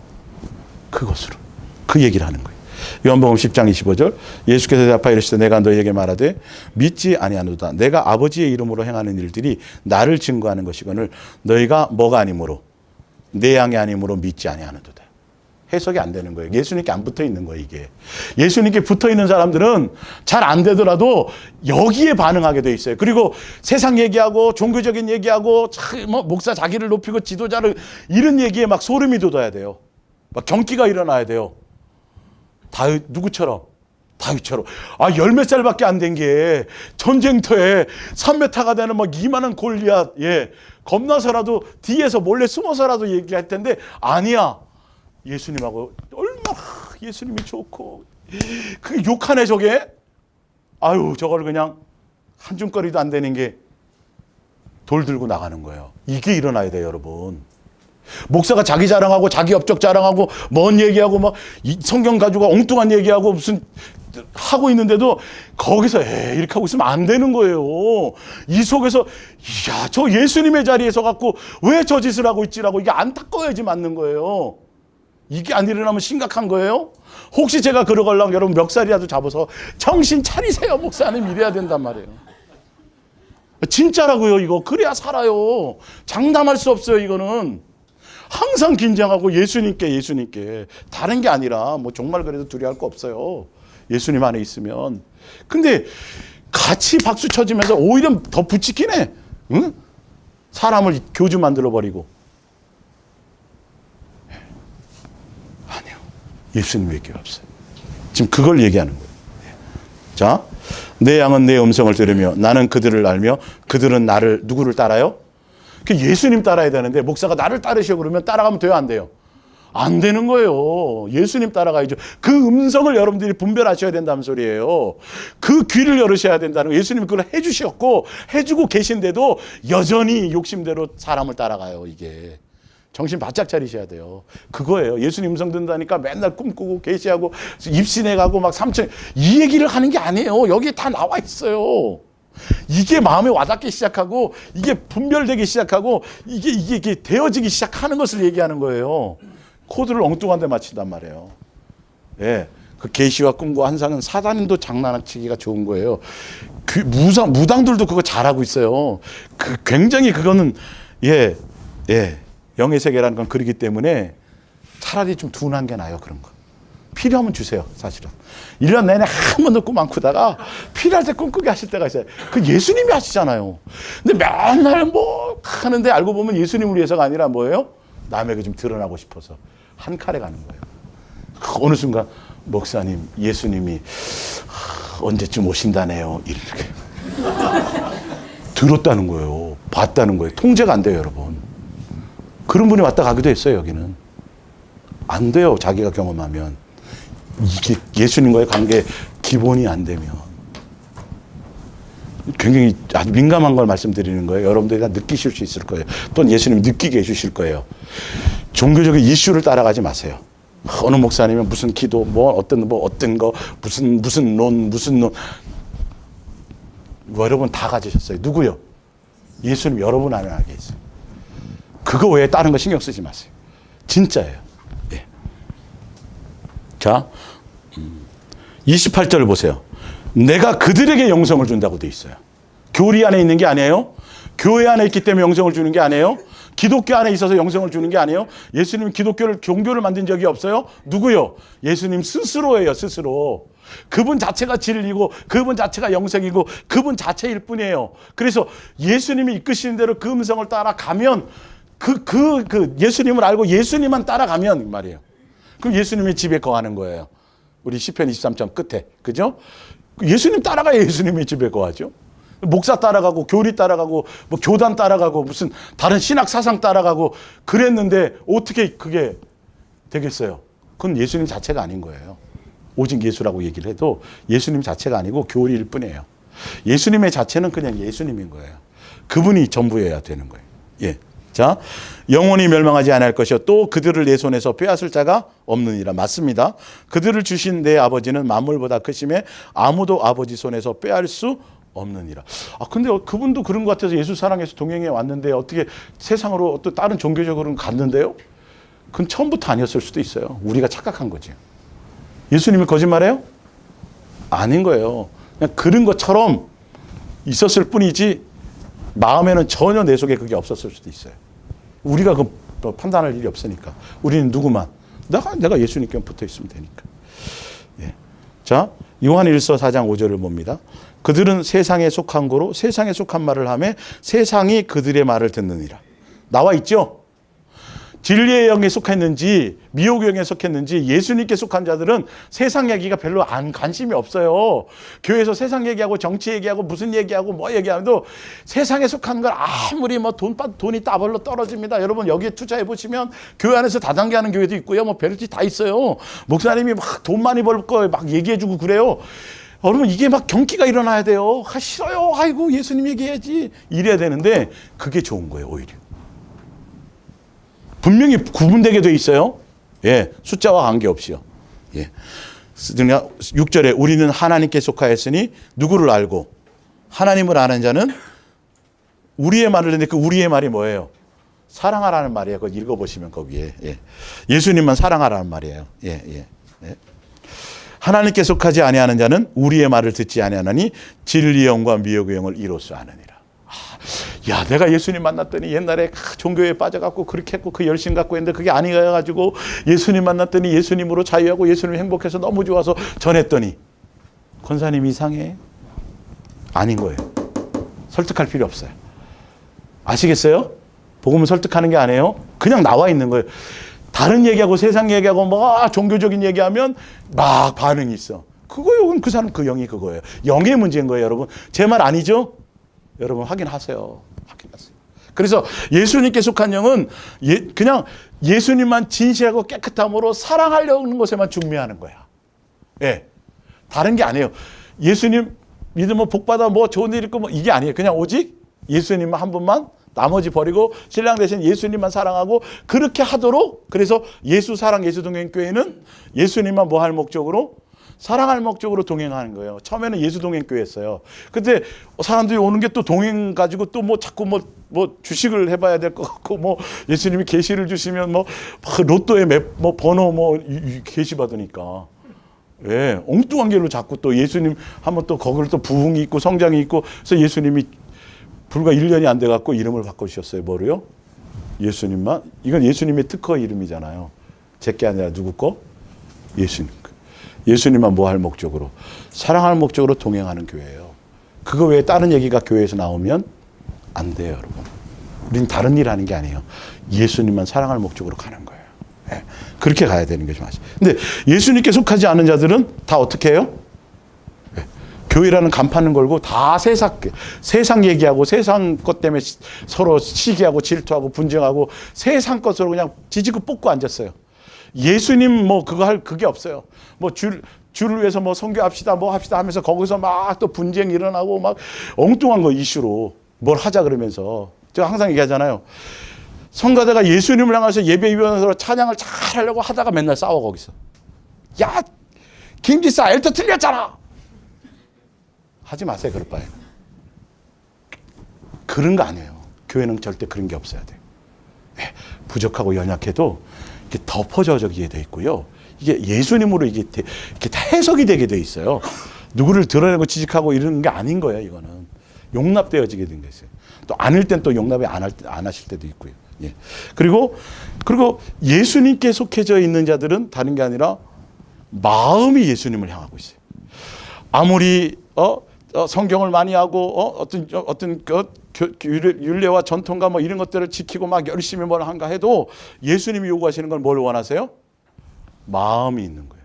그것으로. 그 얘기를 하는 거예요. 요한복음 10장 25절 예수께서 대답하여 이르시되 내가 너희에게 말하되 믿지 아니하노다. 내가 아버지의 이름으로 행하는 일들이 나를 증거하는 것이거늘 너희가 뭐가 아니므로 내 양이 아니므로 믿지 아니하노도다. 해석이 안 되는 거예요. 예수님께 안 붙어 있는 거예요, 이게. 예수님께 붙어 있는 사람들은 잘 안 되더라도 여기에 반응하게 돼 있어요. 그리고 세상 얘기하고 종교적인 얘기하고 뭐 목사 자기를 높이고 지도자를 이런 얘기에 막 소름이 돋아야 돼요. 막 경기가 일어나야 돼요. 다윗 누구처럼? 다윗처럼. 열 몇 살밖에 안 된 게 전쟁터에 3m가 되는 막 이만한 골리앗, 겁나서라도 뒤에서 몰래 숨어서라도 얘기할 텐데 아니야. 예수님하고 얼마나 예수님이 좋고 그게 욕하네 저게. 저걸 그냥 한줌거리도 안 되는 게 돌 들고 나가는 거예요. 이게 일어나야 돼요, 여러분. 목사가 자기 자랑하고 자기 업적 자랑하고 뭔 얘기하고 막 성경 가지고 엉뚱한 얘기하고 무슨 하고 있는데도 거기서 이렇게 하고 있으면 안 되는 거예요. 이 속에서 저 예수님의 자리에 서 갖고 왜 저 짓을 하고 있지라고 이게 안타까워야지 맞는 거예요. 이게 안 일어나면 심각한 거예요. 혹시 제가 그러걸랑 여러분 멱살이라도 잡아서 정신 차리세요 목사님 이래야 된단 말이에요. 진짜라고요. 이거 그래야 살아요. 장담할 수 없어요. 이거는 항상 긴장하고 예수님께 다른 게 아니라 뭐 정말 그래도 두려워할 거 없어요. 예수님 안에 있으면. 근데 같이 박수 쳐주면서 오히려 더 부치기네. 응? 사람을 교주 만들어 버리고. 아니요. 예수님밖에 없어요. 지금 그걸 얘기하는 거예요. 자, 내 양은 내 음성을 들으며 나는 그들을 알며 그들은 누구를 따라요? 예수님 따라야 되는데 목사가 나를 따르시오 그러면 따라가면 돼요, 안 돼요? 안 되는 거예요. 예수님 따라가야죠. 그 음성을 여러분들이 분별하셔야 된다는 소리예요. 그 귀를 열으셔야 된다는 거예요. 예수님이 그걸 해주셨고 해주고 계신데도 여전히 욕심대로 사람을 따라가요. 이게 정신 바짝 차리셔야 돼요. 그거예요. 예수님 음성 듣는다니까 맨날 꿈꾸고 계시하고 입신해 가고 막 삼천 이 얘기를 하는 게 아니에요. 여기에 다 나와 있어요. 이게 마음에 와닿기 시작하고 이게 분별되기 시작하고 이게 되어지기 시작하는 것을 얘기하는 거예요. 코드를 엉뚱한 데 맞춘단 말이에요. 그 계시와 꿈과 환상은 사단도 장난치기가 좋은 거예요. 무당들도 그거 잘하고 있어요. 굉장히 그거는 영의 세계라는 건 그러기 때문에 차라리 좀 둔한 게 나아요. 그런 거. 필요하면 주세요. 사실은. 1년 내내 한 번도 꿈 안 꾸다가 필요할 때 꿈꾸게 하실 때가 있어요. 그 예수님이 하시잖아요. 근데 맨날 뭐 하는데 알고 보면 예수님을 위해서가 아니라 뭐예요? 남에게 좀 드러나고 싶어서 한 칼에 가는 거예요. 어느 순간 목사님 예수님이 언제쯤 오신다네요. 이렇게 들었다는 거예요. 봤다는 거예요. 통제가 안 돼요, 여러분. 그런 분이 왔다 가기도 했어요. 여기는 안 돼요. 자기가 경험하면 이게 예수님과의 관계 기본이 안 되면 굉장히 아주 민감한 걸 말씀드리는 거예요. 여러분들이 다 느끼실 수 있을 거예요. 또는 예수님이 느끼게 해주실 거예요. 종교적인 이슈를 따라가지 마세요. 어느 목사님은 무슨 기도, 어떤 거, 무슨 논. 여러분 다 가지셨어요. 누구요? 예수님 여러분 안에 계세요. 그거 외에 다른 거 신경 쓰지 마세요. 진짜예요. 자, 28절을 보세요. 내가 그들에게 영성을 준다고 돼 있어요. 교리 안에 있는 게 아니에요. 교회 안에 있기 때문에 영성을 주는 게 아니에요. 기독교 안에 있어서 영성을 주는 게 아니에요. 예수님 종교를 만든 적이 없어요. 누구요? 예수님 스스로예요. 스스로. 그분 자체가 진리고 그분 자체가 영성이고 그분 자체일 뿐이에요. 그래서 예수님이 이끄시는 대로 그 음성을 따라가면 예수님을 알고 예수님만 따라가면 말이에요. 그럼 예수님이 집에 거하는 거예요. 우리 시편 23장 끝에. 그죠? 예수님 따라가야 예수님이 집에 거하죠. 목사 따라가고 교리 따라가고 뭐 교단 따라가고 무슨 다른 신학 사상 따라가고 그랬는데 어떻게 그게 되겠어요? 그건 예수님 자체가 아닌 거예요. 오직 예수라고 얘기를 해도 예수님 자체가 아니고 교리일 뿐이에요. 예수님의 자체는 그냥 예수님인 거예요. 그분이 전부여야 되는 거예요. 자, 영원히 멸망하지 않을 것이요 또 그들을 내 손에서 빼앗을 자가 없느니라. 맞습니다. 그들을 주신 내 아버지는 만물보다 크심에 아무도 아버지 손에서 빼앗을 수 없느니라. 근데 그분도 그런 것 같아서 예수 사랑해서 동행해 왔는데 어떻게 세상으로 또 다른 종교적으로는 갔는데요? 그건 처음부터 아니었을 수도 있어요. 우리가 착각한 거지. 예수님이 거짓말해요? 아닌 거예요. 그냥 그런 것처럼 있었을 뿐이지 마음에는 전혀 내 속에 그게 없었을 수도 있어요. 우리가 그 판단할 일이 없으니까. 우리는 누구만? 내가 예수님께 붙어 있으면 되니까. 예. 자, 요한 1서 4장 5절을 봅니다. 그들은 세상에 속한 거로 세상에 속한 말을 하며 세상이 그들의 말을 듣느니라. 나와 있죠? 진리의 영에 속했는지 미혹의 영에 속했는지 예수님께 속한 자들은 세상 얘기가 별로 관심이 없어요. 교회에서 세상 얘기하고 정치 얘기하고 무슨 얘기하고 뭐 얘기하도 세상에 속한 걸 아무리 뭐 돈이 따블로 떨어집니다. 여러분 여기에 투자해 보시면 교회 안에서 다단계 하는 교회도 있고요. 뭐 별짓 다 있어요. 목사님이 막 돈 많이 벌 거 막 얘기해 주고 그래요. 여러분 이게 막 경기가 일어나야 돼요. 싫어요. 아이고 예수님 얘기해야지. 이래야 되는데 그게 좋은 거예요. 오히려. 분명히 구분되게 돼 있어요. 예, 숫자와 관계없이요. 예. 6절에 우리는 하나님께 속하였으니 누구를 알고 하나님을 아는 자는 우리의 말을 듣는데 그 우리의 말이 뭐예요? 사랑하라는 말이에요. 그거 읽어보시면 거기에. 예. 예수님만 사랑하라는 말이에요. 예, 예, 예. 하나님께 속하지 아니하는 자는 우리의 말을 듣지 아니하나니 진리의 영과 미혹의 영을 이로써 아느니라. 야, 내가 예수님 만났더니 옛날에 종교에 빠져갖고 그렇게 했고 그 열심 갖고 했는데 그게 아니가지고 예수님 만났더니 예수님으로 자유하고 예수님 행복해서 너무 좋아서 전했더니 권사님 이상해. 아닌 거예요. 설득할 필요 없어요. 아시겠어요? 복음은 설득하는 게 아니에요. 그냥 나와 있는 거예요. 다른 얘기하고 세상 얘기하고 뭐 종교적인 얘기하면 막 반응이 있어. 그거요. 그 사람 그 영이 그거예요. 영의 문제인 거예요, 여러분. 제 말 아니죠? 여러분 확인하세요. 확인하세요. 그래서 예수님께 속한 영은 그냥 예수님만 진실하고 깨끗함으로 사랑하려는 것에만 중매하는 거야. 예. 다른 게 아니에요. 예수님 믿으면 복받아 뭐 좋은 일 있고 뭐 이게 아니에요. 그냥 오직 예수님만 한 분만 나머지 버리고 신랑 대신 예수님만 사랑하고 그렇게 하도록 그래서 예수 사랑 예수 동행 교회는 예수님만 뭐 할 목적으로 사랑할 목적으로 동행하는 거예요. 처음에는 예수 동행 교회였어요. 근데 사람들이 오는 게 또 동행 가지고 또 뭐 자꾸 뭐 주식을 해봐야 될 것 같고 뭐 예수님이 계시를 주시면 뭐 로또에 뭐 번호 뭐 계시 받으니까 예, 엉뚱한 길로 자꾸 또 예수님 하면 또 거기를 또 부흥이 있고 성장이 있고 그래서 예수님이 불과 1년이 안 돼 갖고 이름을 바꿔주셨어요. 뭐로요? 예수님만. 이건 예수님의 특허 이름이잖아요. 제게 아니라 누구 거? 예수님. 예수님만 뭐 할 목적으로? 사랑할 목적으로 동행하는 교회예요. 그거 외에 다른 얘기가 교회에서 나오면 안 돼요, 여러분. 우린 다른 일 하는 게 아니에요. 예수님만 사랑할 목적으로 가는 거예요. 네. 그렇게 가야 되는 게 좀 아시죠. 근데 예수님께 속하지 않은 자들은 다 어떻게 해요? 네. 교회라는 간판을 걸고 다 세상 얘기하고 세상 것 때문에 서로 시기하고 질투하고 분쟁하고 세상 것으로 그냥 지지고 뽑고 앉았어요. 예수님 뭐 그거 할 그게 없어요. 뭐 줄을 위해서 뭐 선교합시다 뭐 합시다 하면서 거기서 막 또 분쟁 일어나고 막 엉뚱한 거 이슈로 뭘 하자 그러면서 제가 항상 얘기하잖아요. 성가대가 예수님을 향해서 예배위원으로 찬양을 잘 하려고 하다가 맨날 싸워 거기서. 야 김기사 엘터 틀렸잖아. 하지 마세요 그럴 바에. 그런 거 아니에요. 교회는 절대 그런 게 없어야 돼요. 네, 부족하고 연약해도 이게 덮어져지게 돼 있고요. 이게 예수님으로 이게 다 해석이 되게 돼 있어요. 누구를 드러내고 지적하고 이러는 게 아닌 거예요. 이거는 용납되어지게 된 것이에요. 또 아닐 땐 또 용납이 안 하실 때도 있고요. 예. 그리고 예수님께 속해져 있는 자들은 다른 게 아니라 마음이 예수님을 향하고 있어요. 아무리 성경을 많이 하고 어떤 율례와 전통과 뭐 이런 것들을 지키고 막 열심히 뭘 한가 해도 예수님이 요구하시는 건 뭘 원하세요? 마음이 있는 거예요.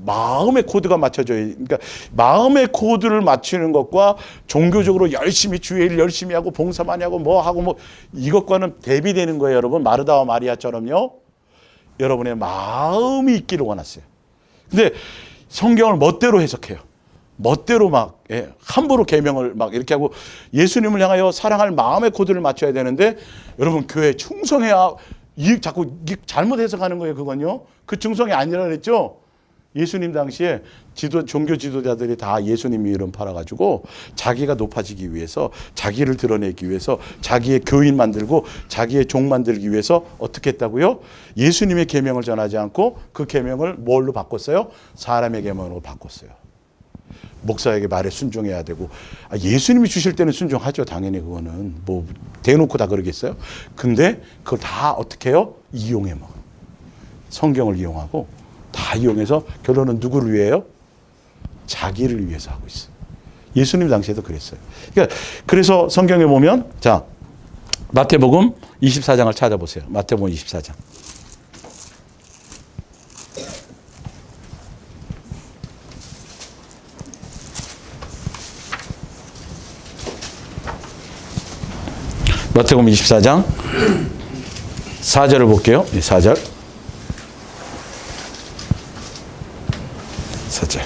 마음의 코드가 맞춰져야 그러니까 마음의 코드를 맞추는 것과 종교적으로 열심히 주의 일 열심히 하고 봉사 많이 하고 뭐 하고 뭐 이것과는 대비되는 거예요, 여러분. 마르다와 마리아처럼요. 여러분의 마음이 있기를 원하세요. 근데 성경을 멋대로 해석해요. 멋대로 막 함부로 계명을 막 이렇게 하고 예수님을 향하여 사랑할 마음의 코드를 맞춰야 되는데 여러분 교회에 충성해야 자꾸 잘못 해석하는 거예요. 그건요. 그 충성이 아니라 그랬죠. 예수님 당시에 종교 지도자들이 다 예수님 이름 팔아가지고 자기가 높아지기 위해서, 자기를 드러내기 위해서, 자기의 교인 만들고 자기의 종 만들기 위해서 어떻게 했다고요? 예수님의 계명을 전하지 않고 그 계명을 뭘로 바꿨어요? 사람의 계명으로 바꿨어요. 목사에게 말에 순종해야 되고, 예수님이 주실 때는 순종하죠. 당연히 그거는 뭐 대놓고 다 그러겠어요. 근데 그걸 다 어떻게 해요? 이용해 먹어요. 성경을 이용하고 다 이용해서 결론은 누구를 위해요? 자기를 위해서 하고 있어요. 예수님 당시에도 그랬어요. 그러니까 그래서 성경에 보면, 자, 마태복음 24장을 찾아보세요. 마태복음 24장. 마태복음 24장 4절을 볼게요. 4절. 4절.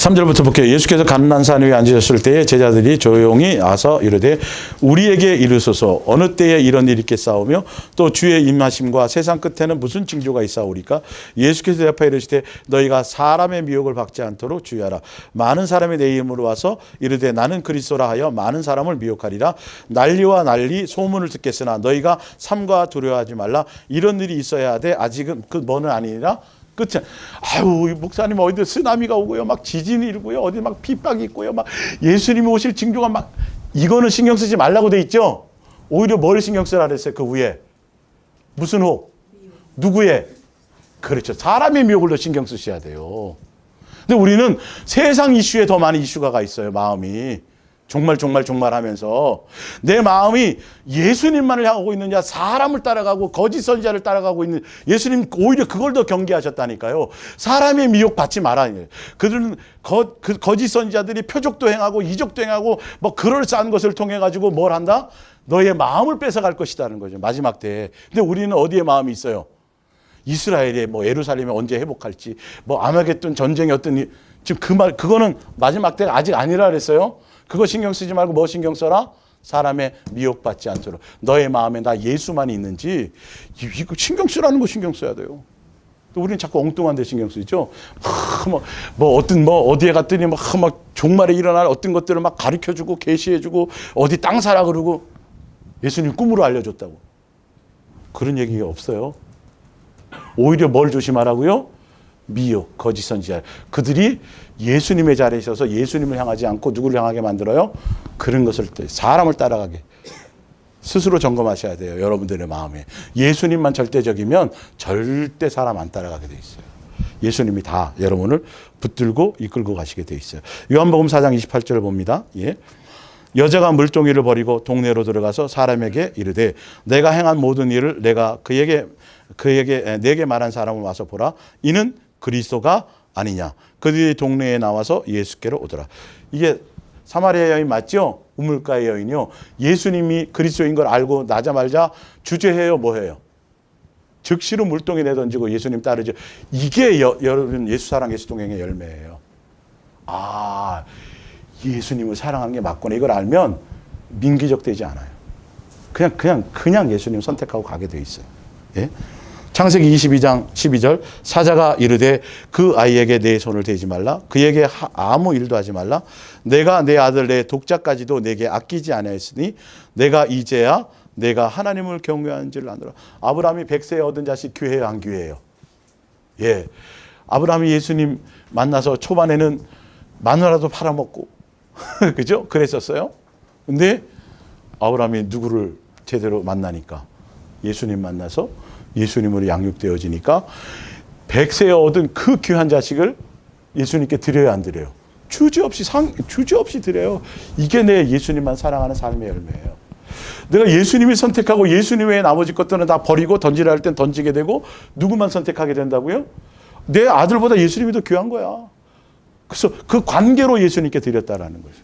3절부터 볼게요. 예수께서 감난산 위에 앉으셨을 때에 제자들이 조용히 와서 이르되 우리에게 이르소서 어느 때에 이런 일이 있겠사오며 또 주의 임하심과 세상 끝에는 무슨 징조가 있사오리까? 예수께서 대답하여 이르시되 너희가 사람의 미혹을 받지 않도록 주의하라. 많은 사람이 내 이름으로 와서 이르되 나는 그리스도라 하여 많은 사람을 미혹하리라. 난리와 난리 소문을 듣겠으나 너희가 삼가 두려워하지 말라. 이런 일이 있어야 하되 아직은 그 먼은 아니니라. 끝이. 아유, 목사님 어디 쓰나미가 오고요, 막 지진이 일고요, 어디 막 핍박이 있고요, 막 예수님이 오실 징조가 막, 이거는 신경 쓰지 말라고 돼 있죠. 오히려 뭘 신경 쓰라 그랬어요? 그 위에 무슨 혹? 누구의? 그렇죠. 사람의 미혹을 더 신경 쓰셔야 돼요. 근데 우리는 세상 이슈에 더 많은 이슈가 있어요. 마음이 정말 하면서 내 마음이 예수님만을 향하고 있느냐, 사람을 따라가고 거짓 선지자를 따라가고 있는, 예수님 오히려 그걸 더 경계하셨다니까요. 사람의 미혹 받지 마라. 그들은 거짓 선지자들이 표적도 행하고 이적도 행하고 뭐 그럴싸한 것을 통해 가지고 뭘 한다? 너의 마음을 뺏어갈 것이라는 거죠. 마지막 때에. 근데 우리는 어디에 마음이 있어요? 이스라엘에 뭐 예루살렘에 언제 회복할지, 뭐 아마겟돈 전쟁이 어떤, 지금 그 말, 그거는 마지막 때가 아직 아니라 그랬어요. 그거 신경 쓰지 말고 뭐 신경 써라? 사람의 미혹받지 않도록. 너의 마음에 나 예수만 있는지, 이거 신경 쓰라는 거 신경 써야 돼요. 또 우리는 자꾸 엉뚱한 데 신경 쓰죠. 어디에 갔더니 막 종말에 일어날 어떤 것들을 막 가르쳐주고 계시해주고 어디 땅 사라 그러고 예수님 꿈으로 알려줬다고. 그런 얘기가 없어요. 오히려 뭘 조심하라고요? 미혹, 거짓 선지자. 그들이 예수님의 자리에 있어서 예수님을 향하지 않고 누구를 향하게 만들어요? 그런 것을, 사람을 따라가게. 스스로 점검하셔야 돼요. 여러분들의 마음에. 예수님만 절대적이면 절대 사람 안 따라가게 돼 있어요. 예수님이 다 여러분을 붙들고 이끌고 가시게 돼 있어요. 요한복음 4장 28절을 봅니다. 예. 여자가 물동이를 버리고 동네로 들어가서 사람에게 이르되 내가 행한 모든 일을 내가 내게 말한 사람을 와서 보라. 이는 그리스도가 아니냐. 그들이 동네에 나와서 예수께로 오더라. 이게 사마리아 여인 맞죠? 우물가의 여인이요. 예수님이 그리스도인 걸 알고 나자마자 주저해요, 뭐해요? 즉시로 물동에 내던지고 예수님 따르죠. 이게 여러분 예수 사랑 예수 동행의 열매예요. 아, 예수님을 사랑하는 게 맞구나. 이걸 알면 민기적 되지 않아요. 그냥 예수님 선택하고 가게 돼 있어요. 예? 창세기 22장 12절 사자가 이르되 그 아이에게 내 손을 대지 말라. 그에게 아무 일도 하지 말라. 내가 내 아들 내 독자까지도 내게 아끼지 아니하였으니 내가 이제야 내가 하나님을 경외하는 줄을 아노라. 아브라함이 100세에 얻은 자식 귀해요, 안 귀해요? 예. 아브라함이 예수님 만나서 초반에는 마누라도 팔아먹고 그죠? 그랬었어요. 근데 아브라함이 누구를 제대로 만나니까 예수님 만나서 예수님으로 양육되어지니까 100세에 얻은 그 귀한 자식을 예수님께 드려야 안 드려요? 주저없이 드려요. 이게 내 예수님만 사랑하는 삶의 열매예요. 내가 예수님이 선택하고 예수님 외에 나머지 것들은 다 버리고 던지라 할 땐 던지게 되고 누구만 선택하게 된다고요? 내 아들보다 예수님이 더 귀한 거야. 그래서 그 관계로 예수님께 드렸다라는 거죠.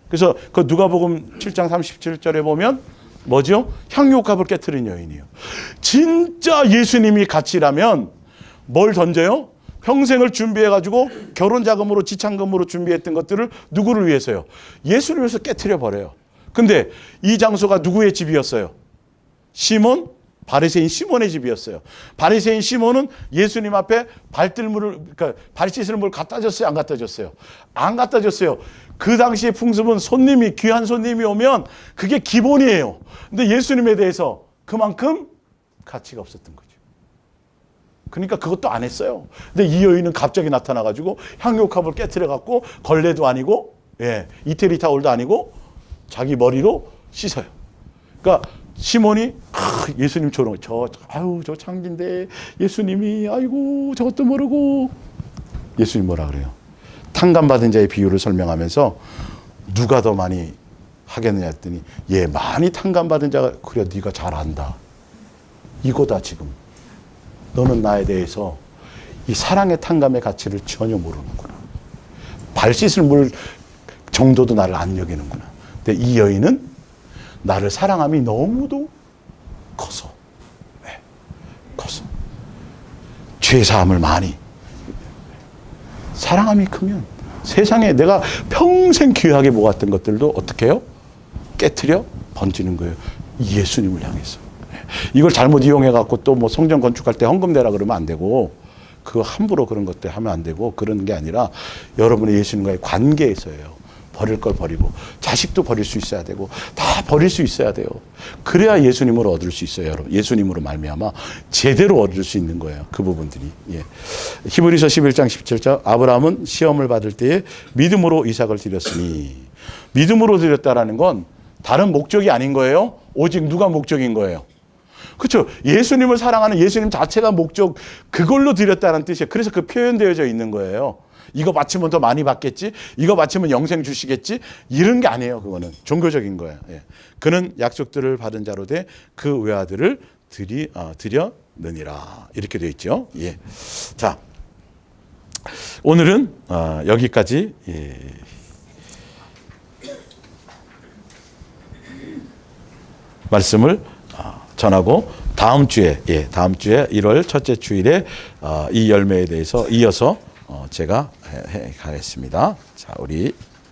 그래서 그 누가복음 7장 37절에 보면 뭐죠? 향유옥합을 깨트린 여인이에요. 진짜 예수님이 가치라면 뭘 던져요? 평생을 준비해가지고 결혼 자금으로 지참금으로 준비했던 것들을 누구를 위해서요? 예수를 위해서 깨트려 버려요. 근데 이 장소가 누구의 집이었어요? 시몬 바리새인 시몬의 집이었어요. 바리새인 시몬은 예수님 앞에 그러니까 발 씻을 물 갖다 줬어요? 안 갖다 줬어요? 안 갖다 줬어요. 그 당시의 풍습은 귀한 손님이 오면 그게 기본이에요. 근데 예수님에 대해서 그만큼 가치가 없었던 거죠. 그러니까 그것도 안 했어요. 근데 이 여인은 갑자기 나타나가지고 향유컵을 깨트려갖고 걸레도 아니고, 이태리 타올도 아니고 자기 머리로 씻어요. 그러니까 시몬이 예수님처럼 저 창기인데 예수님이 아이고 저것도 모르고. 예수님 뭐라 그래요? 탕감받은 자의 비유를 설명하면서 누가 더 많이 하겠느냐 했더니 많이 탕감받은 자가 그래 네가 잘 안다. 이거다 지금. 너는 나에 대해서 이 사랑의 탕감의 가치를 전혀 모르는구나. 발 씻을 물 정도도 나를 안 여기는구나. 근데 이 여인은 나를 사랑함이 너무도 커서 죄사함을 많이. 사랑함이 크면 세상에 내가 평생 귀하게 모았던 것들도 어떻게 해요? 깨트려 번지는 거예요. 예수님을 향해서. 이걸 잘못 이용해갖고 또 뭐 성전 건축할 때 헌금 내라 그러면 안 되고, 그거 함부로 그런 것들 하면 안 되고, 그런 게 아니라 여러분의 예수님과의 관계에서예요. 버릴 걸 버리고, 자식도 버릴 수 있어야 되고, 다 버릴 수 있어야 돼요. 그래야 예수님을 얻을 수 있어요, 여러분. 예수님으로 말미암아 제대로 얻을 수 있는 거예요, 그 부분들이. 히브리서 11장 17절, 아브라함은 시험을 받을 때에 믿음으로 이삭을 드렸으니. 믿음으로 드렸다라는 건 다른 목적이 아닌 거예요. 오직 누가 목적인 거예요? 그렇죠. 예수님을 사랑하는 예수님 자체가 목적, 그걸로 드렸다는 뜻이에요. 그래서 그 표현되어져 있는 거예요. 이거 바치면 더 많이 받겠지, 이거 바치면 영생 주시겠지, 이런 게 아니에요. 그거는 종교적인 거예요. 그는 약속들을 받은 자로 돼 그 외아들을 드려느니라, 이렇게 되어 있죠. 자, 오늘은 여기까지 말씀을 전하고, 다음 주에 1월 첫째 주일에 이 열매에 대해서 이어서 제가 가겠습니다. 자, 우리